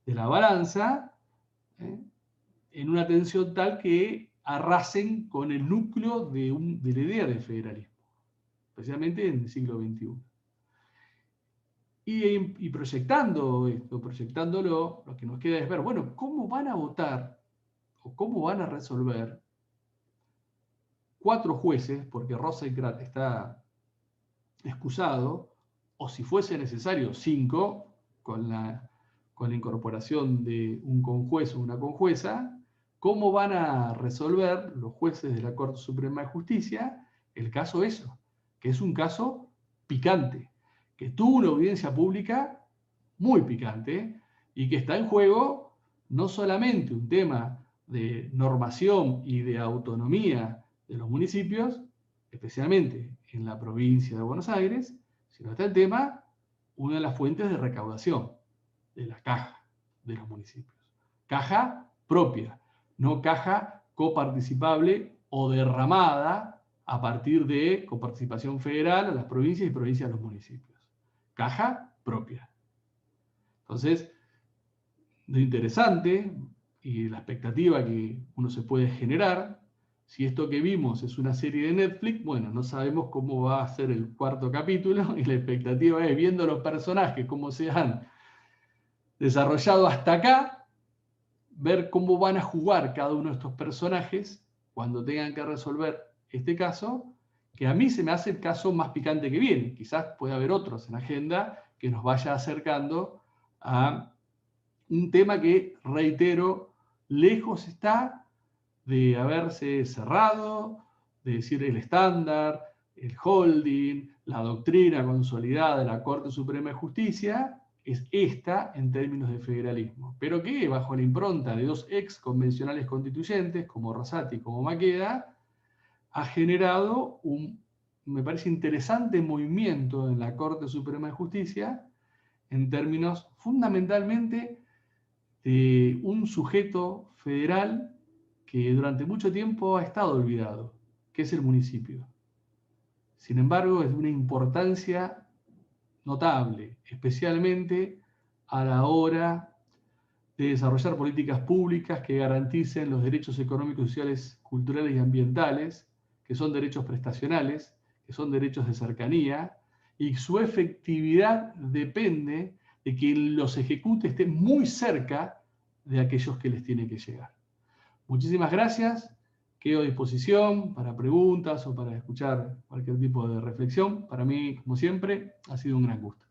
de la balanza en una tensión tal que arrasen con el núcleo de la idea de federalismo, especialmente en el siglo XXI. Y proyectando esto, proyectándolo, lo que nos queda es ver, bueno, ¿cómo van a votar o cómo van a resolver 4 jueces, porque Rosenkrantz está excusado, o si fuese necesario 5, con la incorporación de un conjuez o una conjueza? ¿Cómo van a resolver los jueces de la Corte Suprema de Justicia el caso ESO? Que es un caso picante, que tuvo una audiencia pública muy picante y que está en juego no solamente un tema de normación y de autonomía de los municipios, especialmente en la provincia de Buenos Aires, sino está el tema, una de las fuentes de recaudación de la caja de los municipios. Caja propia, no caja coparticipable o derramada a partir de coparticipación federal a las provincias y provincias a los municipios. Caja propia. Entonces, lo interesante y la expectativa que uno se puede generar, si esto que vimos es una serie de Netflix, bueno, no sabemos cómo va a ser el 4º capítulo y la expectativa es, viendo los personajes, cómo se han desarrollado hasta acá, ver cómo van a jugar cada uno de estos personajes cuando tengan que resolver este caso, que a mí se me hace el caso más picante que viene. Quizás puede haber otros en la agenda que nos vaya acercando a un tema que, reitero, lejos está de haberse cerrado, de decir el estándar, el holding, la doctrina consolidada de la Corte Suprema de Justicia, es esta en términos de federalismo, pero que bajo la impronta de 2 ex convencionales constituyentes, como Rosati y como Maqueda, ha generado me parece interesante movimiento en la Corte Suprema de Justicia en términos fundamentalmente de un sujeto federal que durante mucho tiempo ha estado olvidado, que es el municipio. Sin embargo, es de una importancia notable, especialmente a la hora de desarrollar políticas públicas que garanticen los derechos económicos, sociales, culturales y ambientales, que son derechos prestacionales, que son derechos de cercanía, y su efectividad depende de que los ejecute estén muy cerca de aquellos que les tiene que llegar. Muchísimas gracias. Quedo a disposición para preguntas o para escuchar cualquier tipo de reflexión. Para mí, como siempre, ha sido un gran gusto.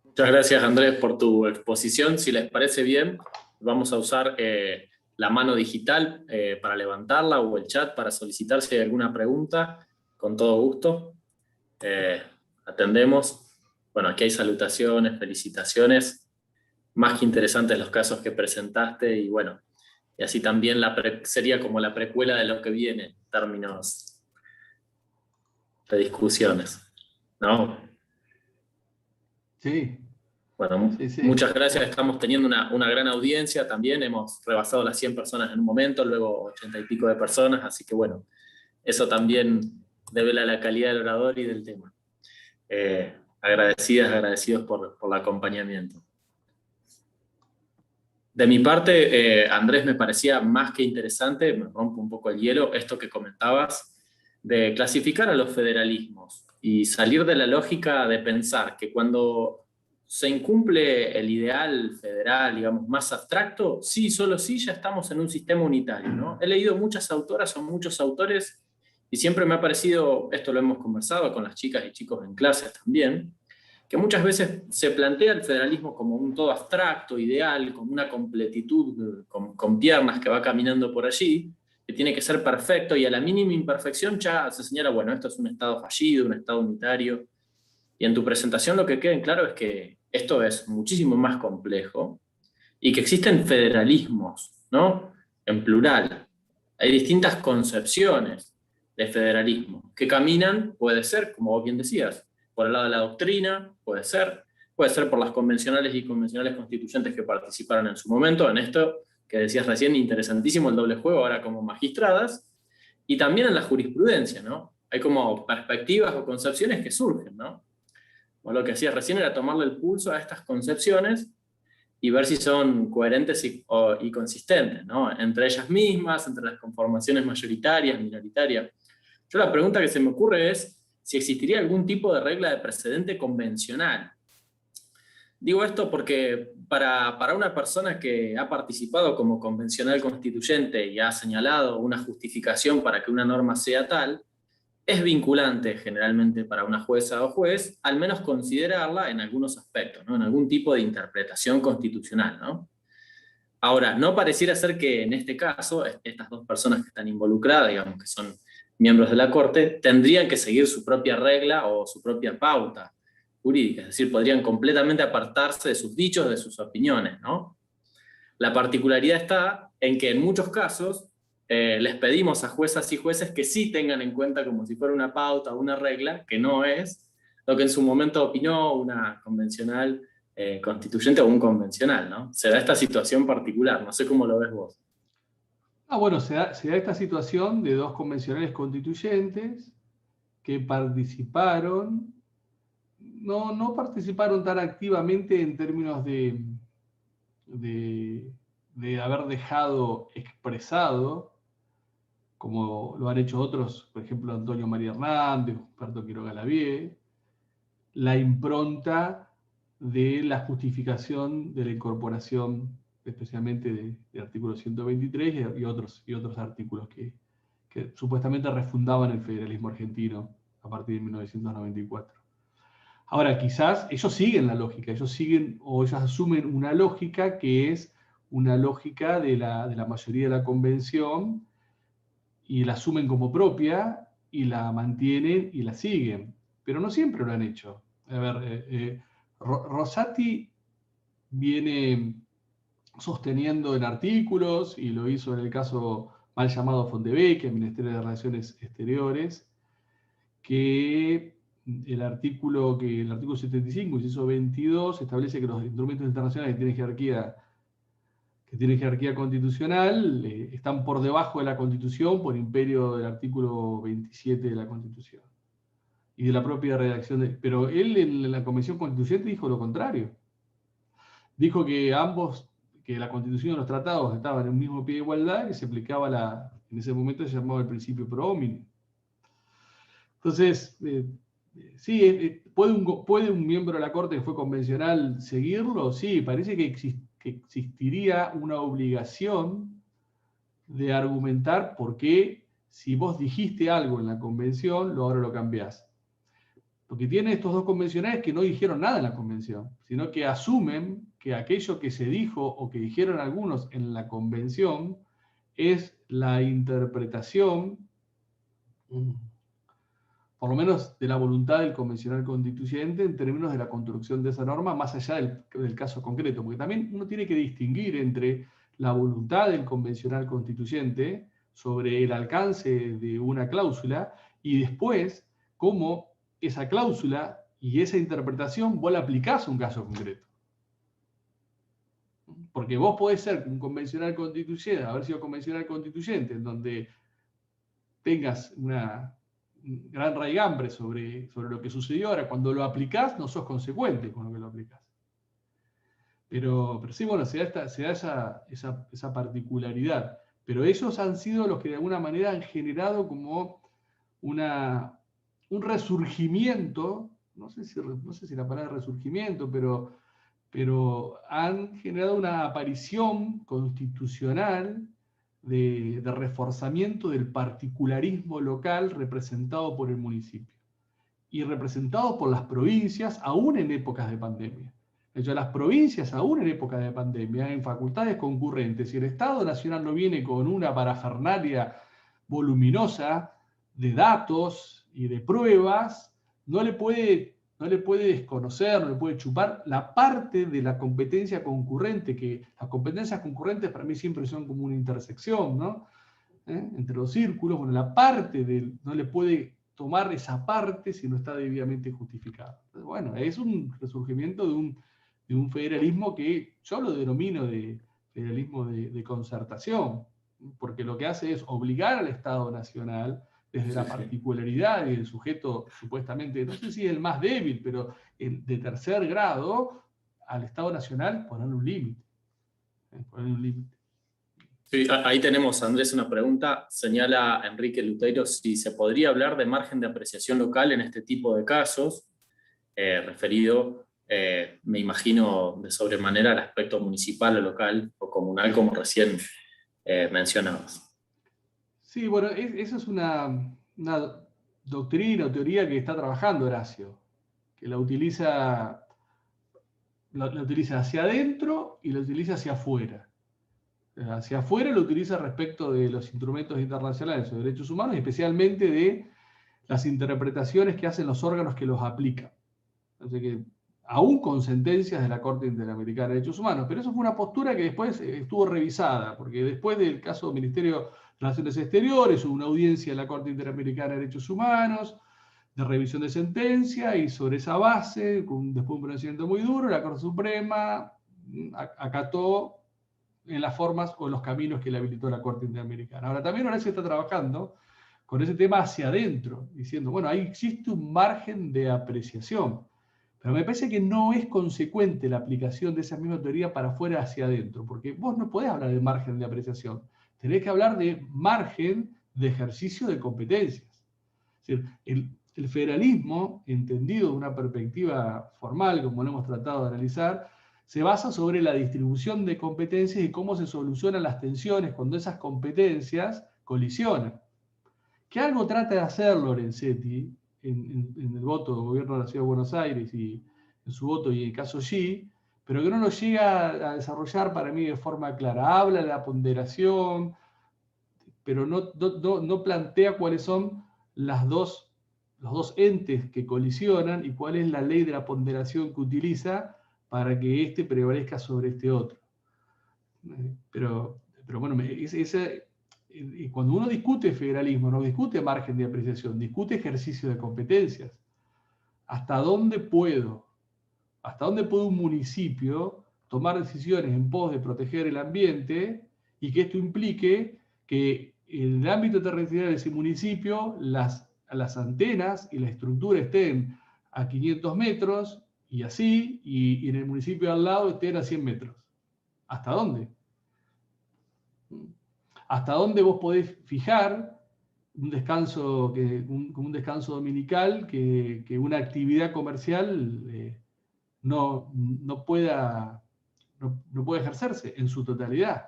Muchas gracias, Andrés, por tu exposición. Si les parece bien, vamos a usar la mano digital para levantarla o el chat para solicitar si hay alguna pregunta. Con todo gusto. Atendemos. Bueno, aquí hay salutaciones, felicitaciones. Más que interesantes los casos que presentaste y bueno, y así también sería como la precuela de lo que viene en términos de discusiones, ¿no? Sí. Bueno, sí. Muchas gracias. Estamos teniendo una gran audiencia también. Hemos rebasado las 100 personas en un momento, luego 80 y pico de personas, así que bueno, eso también devela la calidad del orador y del tema. Agradecidos por el acompañamiento. De mi parte, Andrés, me parecía más que interesante, me rompo un poco el hielo, esto que comentabas, de clasificar a los federalismos y salir de la lógica de pensar que cuando se incumple el ideal federal, digamos, más abstracto, sí, solo sí, ya estamos en un sistema unitario, ¿no? He leído muchas autoras o muchos autores y siempre me ha parecido, esto lo hemos conversado con las chicas y chicos en clases también, que muchas veces se plantea el federalismo como un todo abstracto, ideal, como una completitud con piernas que va caminando por allí, que tiene que ser perfecto y a la mínima imperfección ya se señala, bueno, esto es un Estado fallido, un Estado unitario. Y en tu presentación lo que queda en claro es que esto es muchísimo más complejo y que existen federalismos, ¿no? En plural. Hay distintas concepciones de federalismo que caminan, puede ser, como vos bien decías, por el lado de la doctrina, puede ser por las convencionales y convencionales constituyentes que participaron en su momento, en esto que decías recién, interesantísimo el doble juego, ahora como magistradas, y también en la jurisprudencia, ¿no? Hay como perspectivas o concepciones que surgen, ¿no? O lo que hacías recién era tomarle el pulso a estas concepciones y ver si son coherentes y consistentes, ¿no? Entre ellas mismas, entre las conformaciones mayoritarias, minoritarias. Yo la pregunta que se me ocurre es si existiría algún tipo de regla de precedente convencional. Digo esto porque para una persona que ha participado como convencional constituyente y ha señalado una justificación para que una norma sea tal, es vinculante generalmente para una jueza o juez, al menos considerarla en algunos aspectos, ¿no? En algún tipo de interpretación constitucional, ¿no? Ahora, no pareciera ser que en este caso, estas dos personas que están involucradas, digamos que son miembros de la Corte, tendrían que seguir su propia regla o su propia pauta jurídica, es decir, podrían completamente apartarse de sus dichos, de sus opiniones, ¿no? La particularidad está en que en muchos casos les pedimos a juezas y jueces que sí tengan en cuenta como si fuera una pauta o una regla, que no es lo que en su momento opinó una convencional constituyente o un convencional, ¿no? Se da esta situación particular, no sé cómo lo ves vos. Bueno, se da esta situación de dos convencionales constituyentes que participaron, no participaron tan activamente en términos de haber dejado expresado, como lo han hecho otros, por ejemplo Antonio María Hernández, Humberto Quiroga Lavie, la impronta de la justificación de la incorporación, especialmente del artículo 123 y otros artículos que supuestamente refundaban el federalismo argentino a partir de 1994. Ahora, quizás ellos siguen la lógica, ellos asumen una lógica que es una lógica de la mayoría de la convención y la asumen como propia y la mantienen y la siguen, pero no siempre lo han hecho. A ver, Rosati viene sosteniendo en artículos, y lo hizo en el caso mal llamado Fontevecchia, Ministerio de Relaciones Exteriores, que el artículo 75, inciso 22, establece que los instrumentos internacionales que tienen jerarquía constitucional están por debajo de la Constitución por imperio del artículo 27 de la Constitución y de la propia redacción. Pero él en la Convención Constituyente dijo lo contrario. Dijo que que la Constitución y los tratados estaban en un mismo pie de igualdad, que se aplicaba en ese momento se llamaba el principio pro homine. Entonces, sí, ¿puede un miembro de la Corte que fue convencional seguirlo? Sí, parece que existiría una obligación de argumentar por qué, si vos dijiste algo en la convención, ahora lo cambiás. Porque tiene estos dos convencionales que no dijeron nada en la convención, sino que asumen que aquello que se dijo o que dijeron algunos en la convención es la interpretación, por lo menos de la voluntad del convencional constituyente en términos de la construcción de esa norma, más allá del caso concreto. Porque también uno tiene que distinguir entre la voluntad del convencional constituyente sobre el alcance de una cláusula y después cómo esa cláusula y esa interpretación vos la aplicás a un caso concreto. Porque vos podés ser un convencional constituyente, haber sido convencional constituyente, en donde tengas una gran raigambre sobre lo que sucedió. Ahora, cuando lo aplicás, no sos consecuente con lo que lo aplicás. Pero sí, bueno, se da esa particularidad. Pero ellos han sido los que de alguna manera han generado como un resurgimiento, no sé si la palabra resurgimiento, pero han generado una aparición constitucional de reforzamiento del particularismo local representado por el municipio y representado por las provincias aún en épocas de pandemia. De hecho, las provincias aún en épocas de pandemia, en facultades concurrentes, si el Estado Nacional no viene con una parafernalia voluminosa de datos y de pruebas, no le puede desconocer, no le puede chupar la parte de la competencia concurrente, que las competencias concurrentes para mí siempre son como una intersección, ¿no? Entre los círculos, bueno, no le puede tomar esa parte si no está debidamente justificada. Entonces, bueno, es un resurgimiento de un federalismo que yo lo denomino de federalismo de concertación, porque lo que hace es obligar al Estado Nacional desde la particularidad y el sujeto supuestamente, no sé si es el más débil, pero de tercer grado, al Estado Nacional ponerle un límite. Sí, ahí tenemos, Andrés, una pregunta. Señala Enrique Luteiro si se podría hablar de margen de apreciación local en este tipo de casos, referido, me imagino, de sobremanera al aspecto municipal o local o comunal, como recién mencionabas. Sí, bueno, esa es una doctrina o teoría que está trabajando Horacio, que la utiliza hacia adentro y la utiliza hacia afuera. Hacia afuera lo utiliza respecto de los instrumentos internacionales sobre derechos humanos, y especialmente de las interpretaciones que hacen los órganos que los aplican. Así que, aún con sentencias de la Corte Interamericana de Derechos Humanos, pero eso fue una postura que después estuvo revisada, porque después del caso del Ministerio de Relaciones Exteriores hubo una audiencia en la Corte Interamericana de Derechos Humanos, de revisión de sentencia, y sobre esa base, después de un pronunciamiento muy duro, la Corte Suprema acató en las formas o en los caminos que le habilitó la Corte Interamericana. Ahora, también Horacio está trabajando con ese tema hacia adentro, diciendo, bueno, ahí existe un margen de apreciación, pero me parece que no es consecuente la aplicación de esa misma teoría para afuera hacia adentro, porque vos no podés hablar de margen de apreciación, tenés que hablar de margen de ejercicio de competencias. Es decir, el federalismo, entendido de una perspectiva formal, como lo hemos tratado de analizar, se basa sobre la distribución de competencias y cómo se solucionan las tensiones cuando esas competencias colisionan. Que algo trata de hacer Lorenzetti en el voto del gobierno de la Ciudad de Buenos Aires y en su voto y en el caso Xi, pero que no lo llega a desarrollar para mí de forma clara. Habla de la ponderación, pero no plantea cuáles son los dos entes que colisionan y cuál es la ley de la ponderación que utiliza para que éste prevalezca sobre este otro. Pero bueno, ese cuando uno discute federalismo, no discute margen de apreciación, discute ejercicio de competencias. ¿Hasta dónde puede un municipio tomar decisiones en pos de proteger el ambiente y que esto implique que en el ámbito territorial de ese municipio las antenas y la estructura estén a 500 metros y así, y en el municipio al lado estén a 100 metros? ¿Hasta dónde? ¿Hasta dónde vos podés fijar un descanso dominical que una actividad comercial no pueda ejercerse en su totalidad?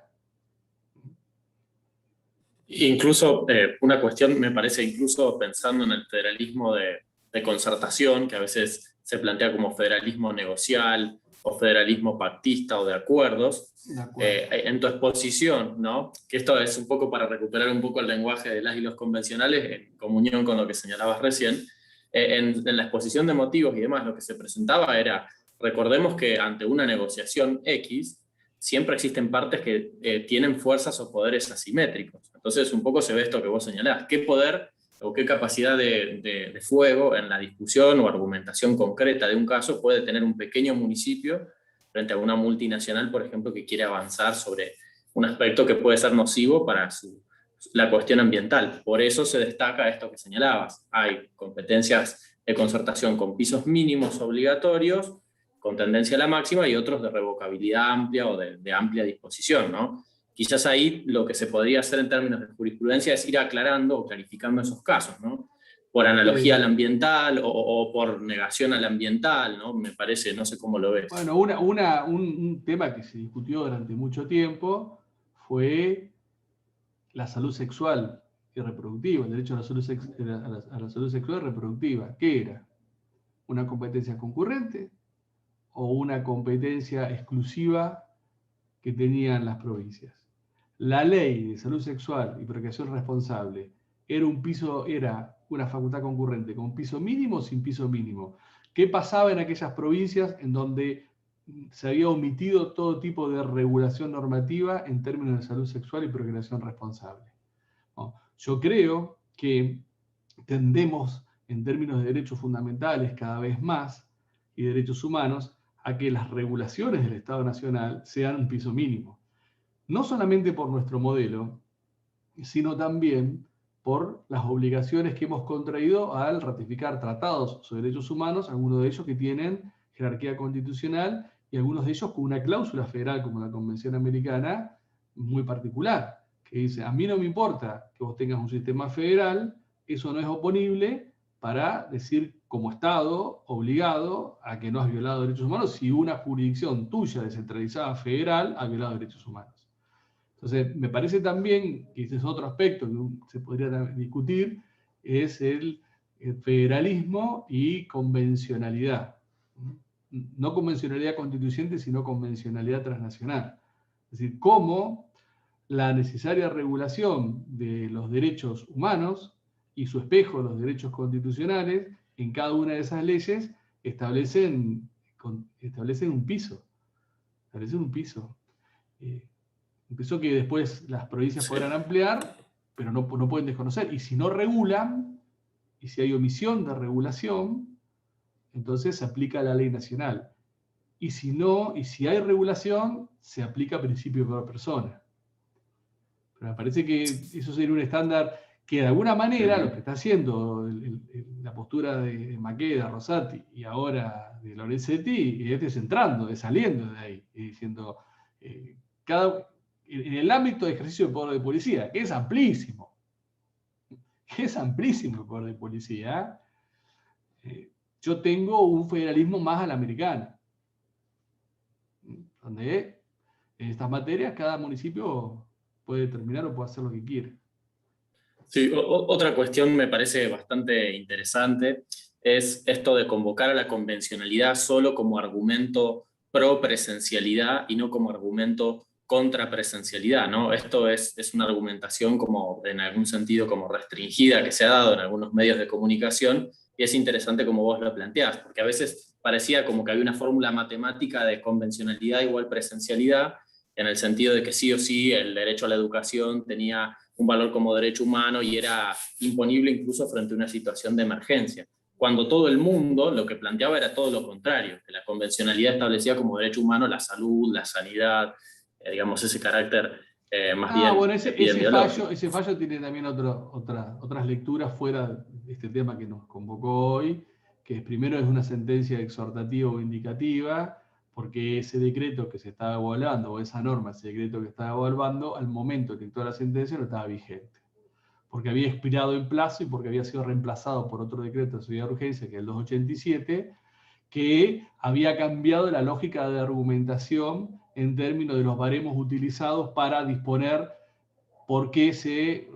Incluso una cuestión, me parece, incluso pensando en el federalismo de concertación, que a veces se plantea como federalismo negocial o federalismo pactista o de acuerdos, en tu exposición, ¿no? Que esto es un poco para recuperar un poco el lenguaje de las y los convencionales, en comunión con lo que señalabas recién, en la exposición de motivos y demás, lo que se presentaba era, recordemos que ante una negociación X, siempre existen partes que tienen fuerzas o poderes asimétricos. Entonces, un poco se ve esto que vos señalás. ¿Qué poder o qué capacidad de fuego en la discusión o argumentación concreta de un caso puede tener un pequeño municipio frente a una multinacional, por ejemplo, que quiere avanzar sobre un aspecto que puede ser nocivo para la cuestión ambiental? Por eso se destaca esto que señalabas. Hay competencias de concertación con pisos mínimos obligatorios, con tendencia a la máxima, y otros de revocabilidad amplia o de amplia disposición, ¿no? Quizás ahí lo que se podría hacer en términos de jurisprudencia es ir aclarando o clarificando esos casos, ¿no? Por analogía al ambiental o por negación al ambiental, ¿no? Me parece, no sé cómo lo ves. Bueno, un tema que se discutió durante mucho tiempo fue la salud sexual y reproductiva, el derecho a la salud sexual y reproductiva. ¿Qué era? ¿Una competencia concurrente o una competencia exclusiva que tenían las provincias? La ley de salud sexual y procreación responsable era una facultad concurrente con piso mínimo o sin piso mínimo. ¿Qué pasaba en aquellas provincias en donde se había omitido todo tipo de regulación normativa en términos de salud sexual y procreación responsable? ¿No? Yo creo que tendemos, en términos de derechos fundamentales cada vez más y derechos humanos, a que las regulaciones del Estado Nacional sean un piso mínimo. No solamente por nuestro modelo, sino también por las obligaciones que hemos contraído al ratificar tratados sobre derechos humanos, algunos de ellos que tienen jerarquía constitucional y algunos de ellos con una cláusula federal como la Convención Americana muy particular, que dice: a mí no me importa que vos tengas un sistema federal, eso no es oponible para decir como Estado obligado a que no has violado derechos humanos si una jurisdicción tuya descentralizada federal ha violado derechos humanos. Entonces, me parece también que ese es otro aspecto que se podría discutir, es el federalismo y convencionalidad. No convencionalidad constituyente, sino convencionalidad transnacional. Es decir, cómo la necesaria regulación de los derechos humanos y su espejo, los derechos constitucionales, en cada una de esas leyes establecen un piso. Un piso que después las provincias podrán ampliar, pero no pueden desconocer. Y si no regulan, y si hay omisión de regulación, entonces se aplica la ley nacional. Y si no, y si hay regulación, se aplica principio por persona. Pero me parece que eso sería un estándar que de alguna manera lo que está haciendo la postura de Maqueda, Rosati y ahora de Lorenzetti es descentrando, es saliendo de ahí y diciendo en el ámbito de ejercicio del poder de policía, que es amplísimo el poder de policía, yo tengo un federalismo más a la americana, donde en estas materias cada municipio puede determinar o puede hacer lo que quiere. Sí, otra cuestión me parece bastante interesante es esto de convocar a la convencionalidad solo como argumento pro presencialidad y no como argumento contra presencialidad, ¿no? Esto es una argumentación como, en algún sentido, como restringida que se ha dado en algunos medios de comunicación, y es interesante como vos lo planteás, porque a veces parecía como que había una fórmula matemática de convencionalidad igual presencialidad, en el sentido de que sí o sí el derecho a la educación tenía un valor como derecho humano y era imponible incluso frente a una situación de emergencia. Cuando todo el mundo lo que planteaba era todo lo contrario, que la convencionalidad establecía como derecho humano la salud, la sanidad, digamos, ese carácter más bien Bueno, epidemiológico. ese fallo tiene también otras lecturas fuera de este tema que nos convocó hoy, que primero es una sentencia exhortativa o indicativa, porque ese decreto que se estaba evaluando, o esa norma, ese decreto que estaba evaluando, al momento que dictó la sentencia no estaba vigente, porque había expirado en plazo y porque había sido reemplazado por otro decreto de seguridad de urgencia, que es el 287, que había cambiado la lógica de argumentación en términos de los baremos utilizados para disponer por qué se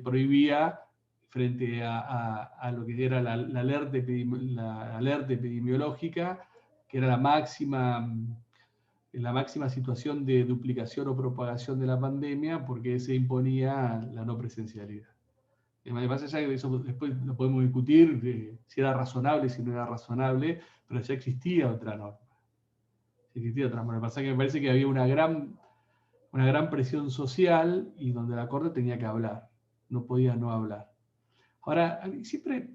prohibía frente a lo que era la alerta epidemiológica, que era la máxima situación de duplicación o propagación de la pandemia, porque se imponía la no presencialidad. Más allá de eso, después lo podemos discutir, si era razonable, si no era razonable, pero ya existía otra norma. Me parece que había una gran presión social y donde la Corte tenía que hablar, no podía no hablar. Ahora, a mí siempre,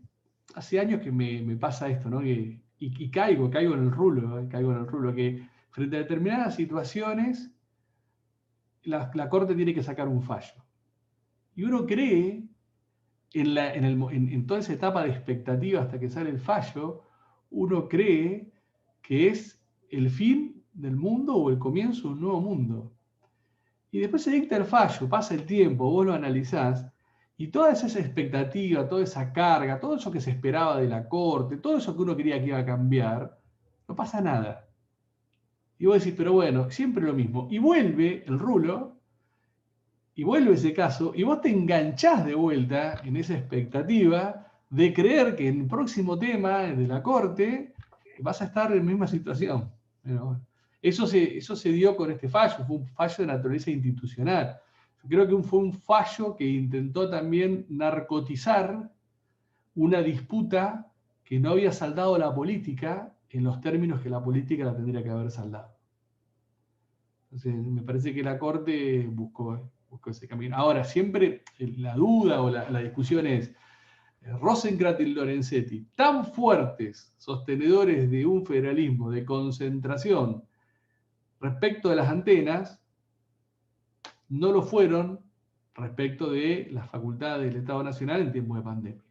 hace años que me pasa esto, ¿no? Y caigo en el rulo, que frente a determinadas situaciones, la Corte tiene que sacar un fallo. Y uno cree, en toda esa etapa de expectativa hasta que sale el fallo, uno cree que es el fin del mundo o el comienzo de un nuevo mundo. Y después se dicta el fallo, pasa el tiempo, vos lo analizás, y toda esa expectativa, toda esa carga, todo eso que se esperaba de la Corte, todo eso que uno creía que iba a cambiar, no pasa nada. Y vos decís, pero bueno, siempre lo mismo. Y vuelve el rulo, y vuelve ese caso, y vos te enganchás de vuelta en esa expectativa de creer que en el próximo tema de la Corte vas a estar en la misma situación. Bueno, eso se dio con este fallo, fue un fallo de naturaleza institucional. Yo creo que fue un fallo que intentó también narcotizar una disputa que no había saldado la política en los términos que la política la tendría que haber saldado. Entonces, me parece que la Corte buscó ese camino. Ahora, siempre la duda o la discusión es, Rosenkrantz y Lorenzetti, tan fuertes sostenedores de un federalismo de concentración respecto de las antenas, no lo fueron respecto de las facultades del Estado Nacional en tiempos de pandemia.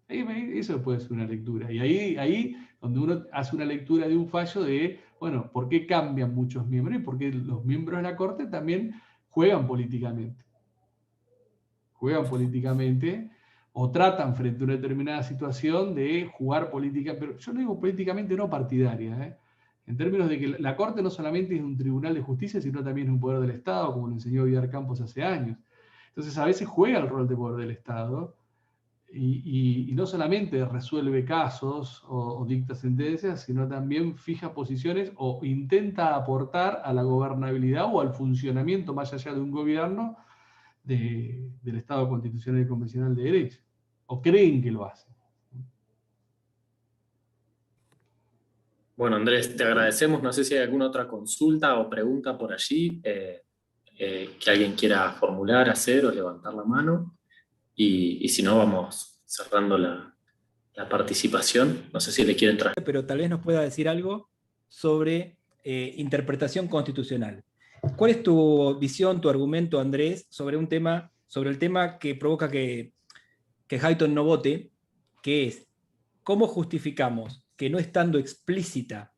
Eso puede ser una lectura. Y ahí donde uno hace una lectura de un fallo de, bueno, ¿por qué cambian muchos miembros? Y por qué los miembros de la Corte también juegan políticamente. O tratan frente a una determinada situación de jugar política, pero yo no digo políticamente, no partidaria, en términos de que la Corte no solamente es un tribunal de justicia, sino también es un poder del Estado, como lo enseñó Villar Campos hace años. Entonces a veces juega el rol de poder del Estado y no solamente resuelve casos o dicta sentencias, sino también fija posiciones o intenta aportar a la gobernabilidad o al funcionamiento más allá de un gobierno del Estado constitucional y convencional de derecho, o creen que lo hacen. Bueno, Andrés, te agradecemos. No sé si hay alguna otra consulta o pregunta por allí que alguien quiera formular, hacer o levantar la mano. Y si no, vamos cerrando la participación. No sé si le quieren traer. Pero tal vez nos pueda decir algo sobre interpretación constitucional. ¿Cuál es tu visión, tu argumento, Andrés, sobre el tema que provoca que Hayton no vote, que es cómo justificamos que no estando explícita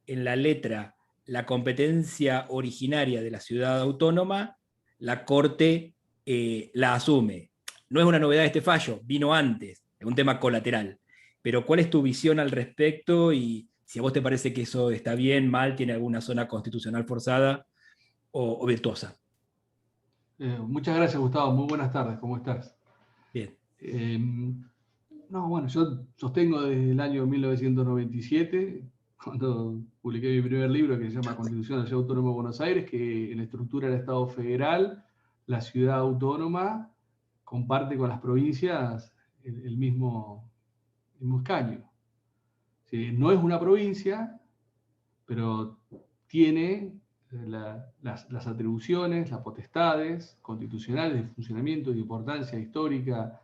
en la letra la competencia originaria de la ciudad autónoma, la Corte la asume? No es una novedad este fallo, vino antes, es un tema colateral. Pero ¿cuál es tu visión al respecto? Y si a vos te parece que eso está bien, mal, tiene alguna zona constitucional forzada o virtuosa. Muchas gracias, Gustavo. Muy buenas tardes. ¿Cómo estás? Bien. Bueno, yo sostengo desde el año 1997, cuando publiqué mi primer libro que se llama Constitución de la Ciudad Autónoma de Buenos Aires, que en la estructura del Estado federal, la ciudad autónoma comparte con las provincias el mismo escaño. Sí, no es una provincia, pero tiene las atribuciones, las potestades constitucionales de funcionamiento y de importancia histórica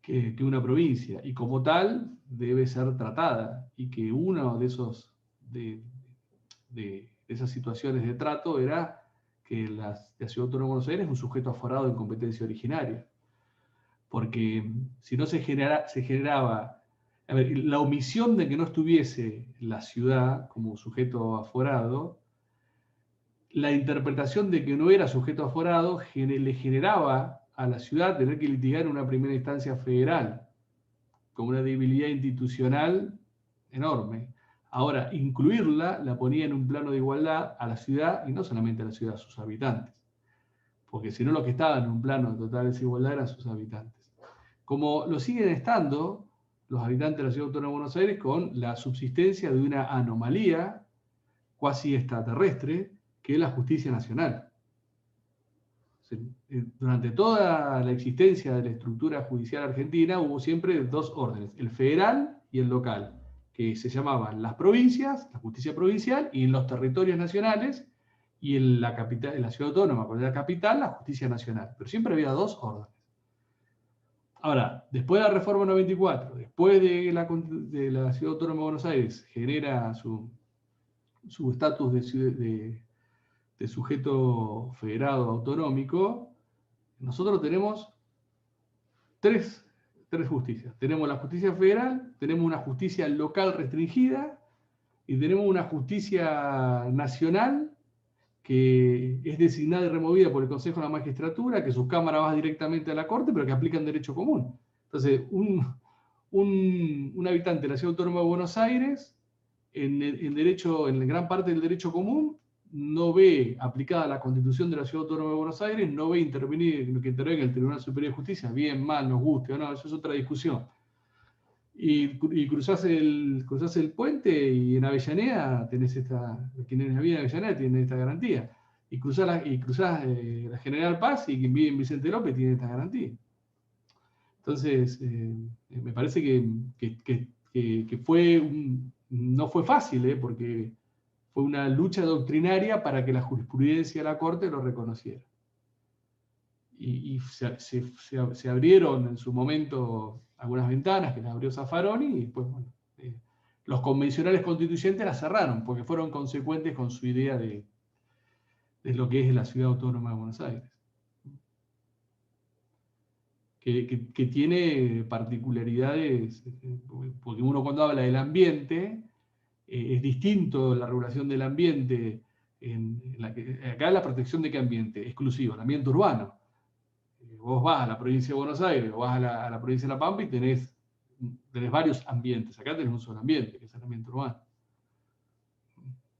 que una provincia, y como tal debe ser tratada, y que uno de esas situaciones de trato era que la Ciudad Autónoma de Buenos Aires es un sujeto aforado en competencia originaria, porque si no se generaba, a ver, la omisión de que no estuviese la ciudad como sujeto aforado, la interpretación de que no era sujeto aforado le generaba a la ciudad tener que litigar en una primera instancia federal, con una debilidad institucional enorme. Ahora, incluirla la ponía en un plano de igualdad a la ciudad, y no solamente a la ciudad, a sus habitantes. Porque si no, los que estaban en un plano de total desigualdad eran sus habitantes. Como lo siguen estando los habitantes de la Ciudad Autónoma de Buenos Aires con la subsistencia de una anomalía cuasi extraterrestre, que es la justicia nacional. Durante toda la existencia de la estructura judicial argentina hubo siempre dos órdenes, el federal y el local, que se llamaban las provincias, la justicia provincial, y en los territorios nacionales, y en la capital, en la Ciudad Autónoma, con la capital, la justicia nacional. Pero siempre había dos órdenes. Ahora, después de la Reforma 94, después de la Ciudad Autónoma de Buenos Aires, genera su estatus de sujeto federado autonómico, nosotros tenemos tres justicias. Tenemos la justicia federal, tenemos una justicia local restringida y tenemos una justicia nacional que es designada y removida por el Consejo de la Magistratura, que su Cámara va directamente a la Corte, pero que aplican derecho común. Entonces, un habitante de la Ciudad Autónoma de Buenos Aires, en gran parte del derecho común, no ve aplicada la Constitución de la Ciudad Autónoma de Buenos Aires, no ve que intervenga el Tribunal Superior de Justicia, bien, mal, nos guste o no, eso es otra discusión. Y cruzás el puente y en Avellaneda tenés quienes viven en Avellaneda tienen esta garantía. Y cruzás la General Paz y quien vive en Vicente López tiene esta garantía. Entonces, me parece que no fue fácil, porque fue una lucha doctrinaria para que la jurisprudencia de la Corte lo reconociera. Y se abrieron en su momento algunas ventanas que las abrió Zaffaroni, y después, bueno, los convencionales constituyentes las cerraron, porque fueron consecuentes con su idea de lo que es la Ciudad Autónoma de Buenos Aires. Que tiene particularidades, porque uno cuando habla del ambiente, es distinto la regulación del ambiente, acá la protección de qué ambiente, exclusivo, el ambiente urbano. Vos vas a la provincia de Buenos Aires o vas a la provincia de La Pampa y tenés varios ambientes. Acá tenés un solo ambiente, que es el ambiente urbano.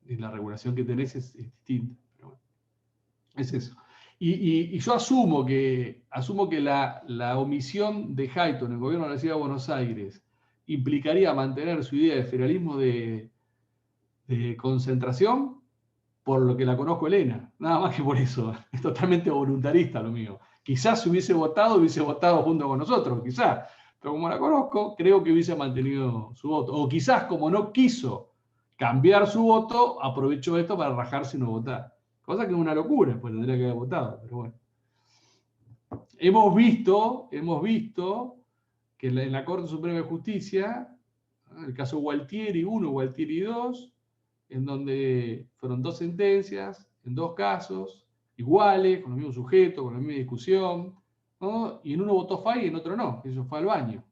Y la regulación que tenés es distinta. Pero bueno, es eso. Y yo asumo que la omisión de Hayton, el gobierno de la Ciudad de Buenos Aires, implicaría mantener su idea de federalismo de concentración, por lo que la conozco Elena. Nada más que por eso. Es totalmente voluntarista lo mío. Quizás si hubiese votado junto con nosotros, quizás. Pero como la conozco, creo que hubiese mantenido su voto. O quizás como no quiso cambiar su voto, aprovechó esto para rajarse y no votar. Cosa que es una locura, pues tendría que haber votado, pero bueno. Hemos visto que en la Corte Suprema de Justicia, el caso Gualtieri 1, Gualtieri 2, en donde fueron dos sentencias, en dos casos, iguales, con los mismos sujetos, con la misma discusión, ¿no? Y en uno votó FAI y en otro no, eso fue al baño.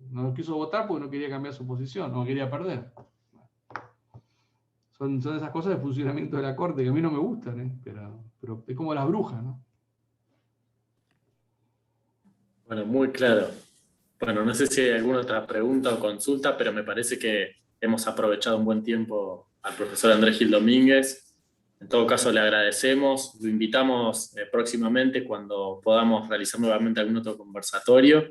No quiso votar porque no quería cambiar su posición, no quería perder. Son esas cosas de funcionamiento de la Corte que a mí no me gustan, pero es como las brujas, ¿no? Bueno, muy claro. Bueno, no sé si hay alguna otra pregunta o consulta, pero me parece que hemos aprovechado un buen tiempo al profesor Andrés Gil Domínguez. En todo caso, le agradecemos. Lo invitamos próximamente cuando podamos realizar nuevamente algún otro conversatorio.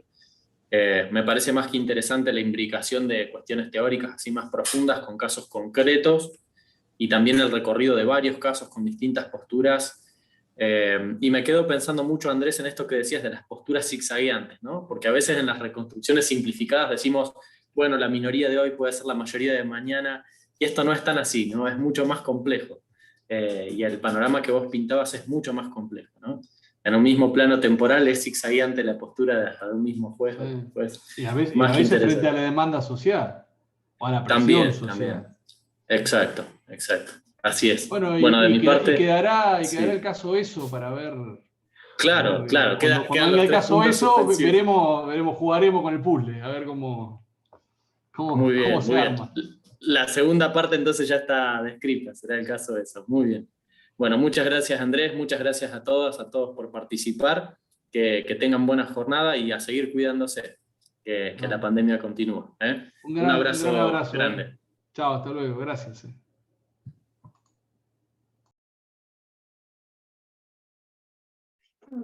Me parece más que interesante la imbricación de cuestiones teóricas así más profundas con casos concretos y también el recorrido de varios casos con distintas posturas. Y me quedo pensando mucho, Andrés, en esto que decías de las posturas zigzagueantes, ¿no? Porque a veces en las reconstrucciones simplificadas decimos, bueno, la minoría de hoy puede ser la mayoría de mañana, y esto no es tan así, ¿no? Es mucho más complejo. y el panorama que vos pintabas es mucho más complejo, ¿no? En un mismo plano temporal es zigzagueante la postura de un mismo juez. Sí. Pues, Y a veces, más que frente interesante. a la demanda social, o a la presión También, social. también. Exacto, exacto. Así es. Bueno, De mi parte... quedará sí. el caso eso para ver. Claro, claro. Cuando quedan venga los el tres caso puntos eso, suspensivos. jugaremos con el puzzle, a ver Muy cómo bien, se muy bien. arma. La segunda parte entonces ya está descrita, será el caso de eso. Muy bien. Bueno, muchas gracias Andrés, muchas gracias a todos por participar, que tengan buena jornada y a seguir cuidándose, que la pandemia continúa. Un Un gran abrazo abrazo. grande. Chao, hasta luego, gracias.